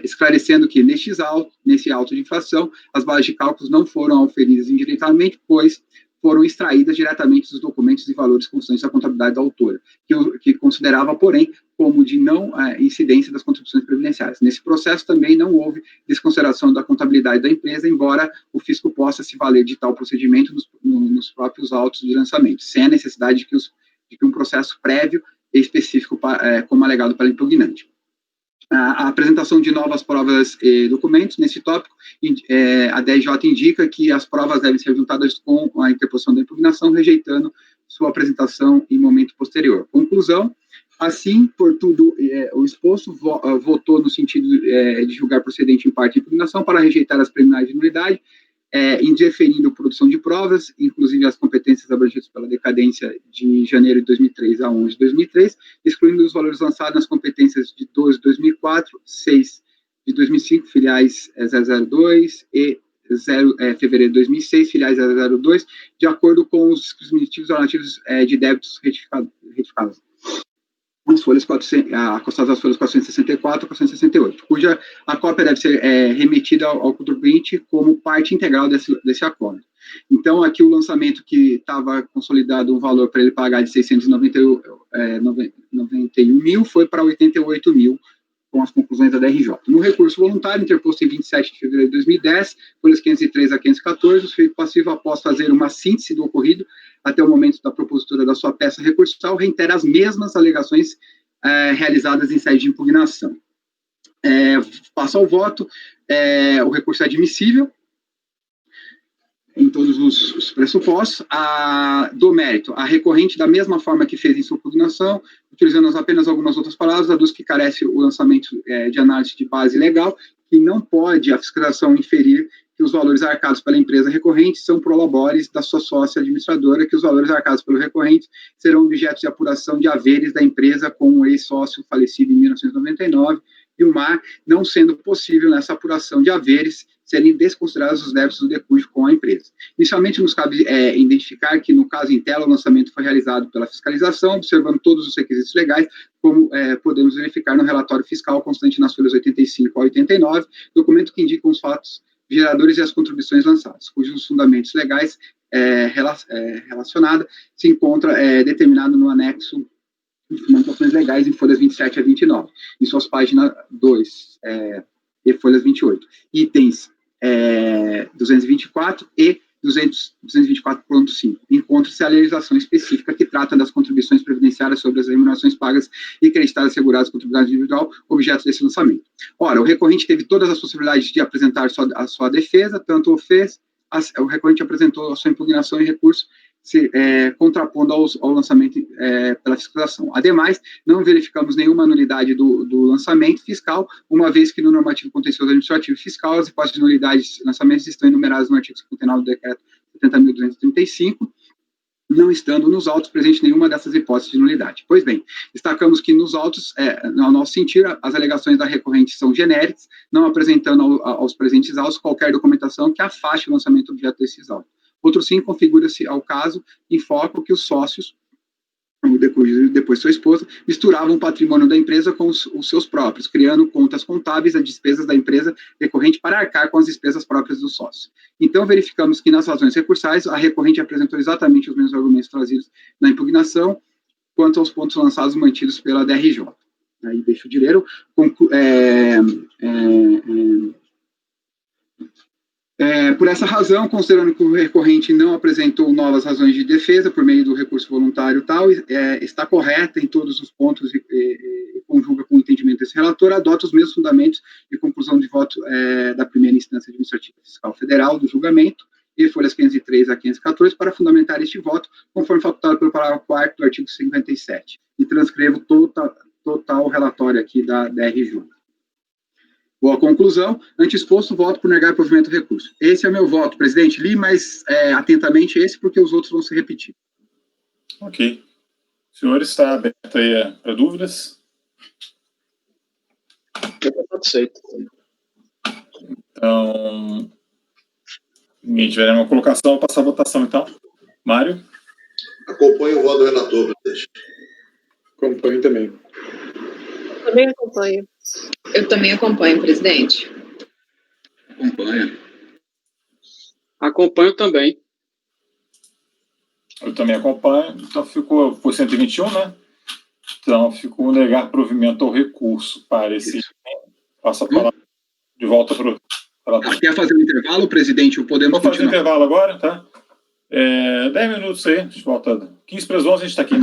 esclarecendo que nesse auto de infração, as bases de cálculos não foram auferidas indiretamente, pois foram extraídas diretamente dos documentos e valores constantes da contabilidade da autora, que considerava, porém, como de não incidência das contribuições previdenciárias. Nesse processo também não houve desconsideração da contabilidade da empresa, embora o fisco possa se valer de tal procedimento nos próprios autos de lançamento, sem a necessidade de que um processo prévio e específico, como alegado pela impugnante. A apresentação de novas provas e documentos nesse tópico, a DRJ indica que as provas devem ser juntadas com a interposição da impugnação, rejeitando sua apresentação em momento posterior. Conclusão: assim, por tudo o exposto, votou no sentido de julgar procedente em parte a impugnação para rejeitar as preliminares de nulidade, indeferindo produção de provas, inclusive as competências abrangidas pela decadência de janeiro de 2003 a 11 de 2003, excluindo os valores lançados nas competências de 12 de 2004, 6 de 2005, filiais 002 e fevereiro de 2006, filiais 002, de acordo com os dispositivos relativos de débitos retificados. As folhas acostadas às folhas 464 e 468, cuja a cópia deve ser remetida ao contribuinte como parte integral desse acordo. Então, aqui o lançamento que estava consolidado um valor para ele pagar de 691 mil foi para 88 mil, com as conclusões da DRJ. No recurso voluntário, interposto em 27 de fevereiro de 2010, folhas 503 a 514, o sujeito passivo, após fazer uma síntese do ocorrido até o momento da propositura da sua peça recursal, reitera as mesmas alegações realizadas em sede de impugnação. Passo ao voto, o recurso é admissível em todos os pressupostos. Do mérito, a recorrente, da mesma forma que fez em sua impugnação, utilizando apenas algumas outras palavras, aduz que carece o lançamento de análise de base legal, que não pode a fiscalização inferir que os valores arcados pela empresa recorrente são prolabores da sua sócia administradora, que os valores arcados pelo recorrente serão objeto de apuração de haveres da empresa com o ex-sócio falecido em 1999, e o MAR, não sendo possível nessa apuração de haveres serem desconsiderados os débitos do decúbito com a empresa. Inicialmente, nos cabe identificar que, no caso em tela, o lançamento foi realizado pela fiscalização, observando todos os requisitos legais, como podemos verificar no relatório fiscal constante nas folhas 85 a 89, documento que indica os fatos geradores e as contribuições lançadas, cujos fundamentos legais relacionados se encontra determinado no anexo de fundamentações legais em folhas 27 a 29, em suas páginas 2 e folhas 28. Itens 224 e 224.5. Encontra-se a legislação específica que trata das contribuições previdenciárias sobre as remunerações pagas e creditadas asseguradas com contribuibilidade individual, objeto desse lançamento. Ora, o recorrente teve todas as possibilidades de apresentar a sua defesa, tanto o fez, o recorrente apresentou a sua impugnação e recurso, contrapondo ao lançamento pela fiscalização. Ademais, não verificamos nenhuma nulidade do lançamento fiscal, uma vez que no normativo contencioso administrativo fiscal, as hipóteses de nulidade de lançamentos estão enumeradas no artigo 59 do decreto 70.235, não estando nos autos presente nenhuma dessas hipóteses de nulidade. Pois bem, destacamos que nos autos, ao nosso sentir, as alegações da recorrente são genéricas, não apresentando aos presentes autos qualquer documentação que afaste o lançamento objeto desses autos. Outro sim, configura-se ao caso em foco que os sócios, depois sua esposa, misturavam o patrimônio da empresa com os seus próprios, criando contas contábeis, as despesas da empresa recorrente para arcar com as despesas próprias dos sócios. Então, verificamos que nas razões recursais, a recorrente apresentou exatamente os mesmos argumentos trazidos na impugnação, quanto aos pontos lançados mantidos pela DRJ. Aí deixo o direito. Por essa razão, considerando que o recorrente não apresentou novas razões de defesa por meio do recurso voluntário tal, está correta em todos os pontos e conjuga com o entendimento desse relator, adota os mesmos fundamentos de conclusão de voto da primeira instância administrativa fiscal federal do julgamento e folhas 503 a 514 para fundamentar este voto, conforme facultado pelo parágrafo 4º do artigo 57. E transcrevo total relatório aqui da RJ. Boa conclusão. Ante exposto, voto por negar provimento do recurso. Esse é o meu voto, presidente. Li mais atentamente esse, porque os outros vão se repetir. Ok. O senhor está aberto aí para dúvidas? Eu estou satisfeito. Então, ninguém tiver nenhuma colocação, vou passar a votação, então. Mário? Acompanho o voto do relator, presidente. Acompanho também. Também acompanho. Eu também acompanho, presidente. Acompanha. Acompanho também. Eu também acompanho. Então, foi 121, né? Então, ficou negar provimento ao recurso. Parece. Passa a palavra de volta para o... Quer fazer um intervalo, presidente? Ou podemos Vamos fazer continuar? intervalo agora, tá? 10 minutos aí, a gente volta. 15 para as 11, a gente está aqui.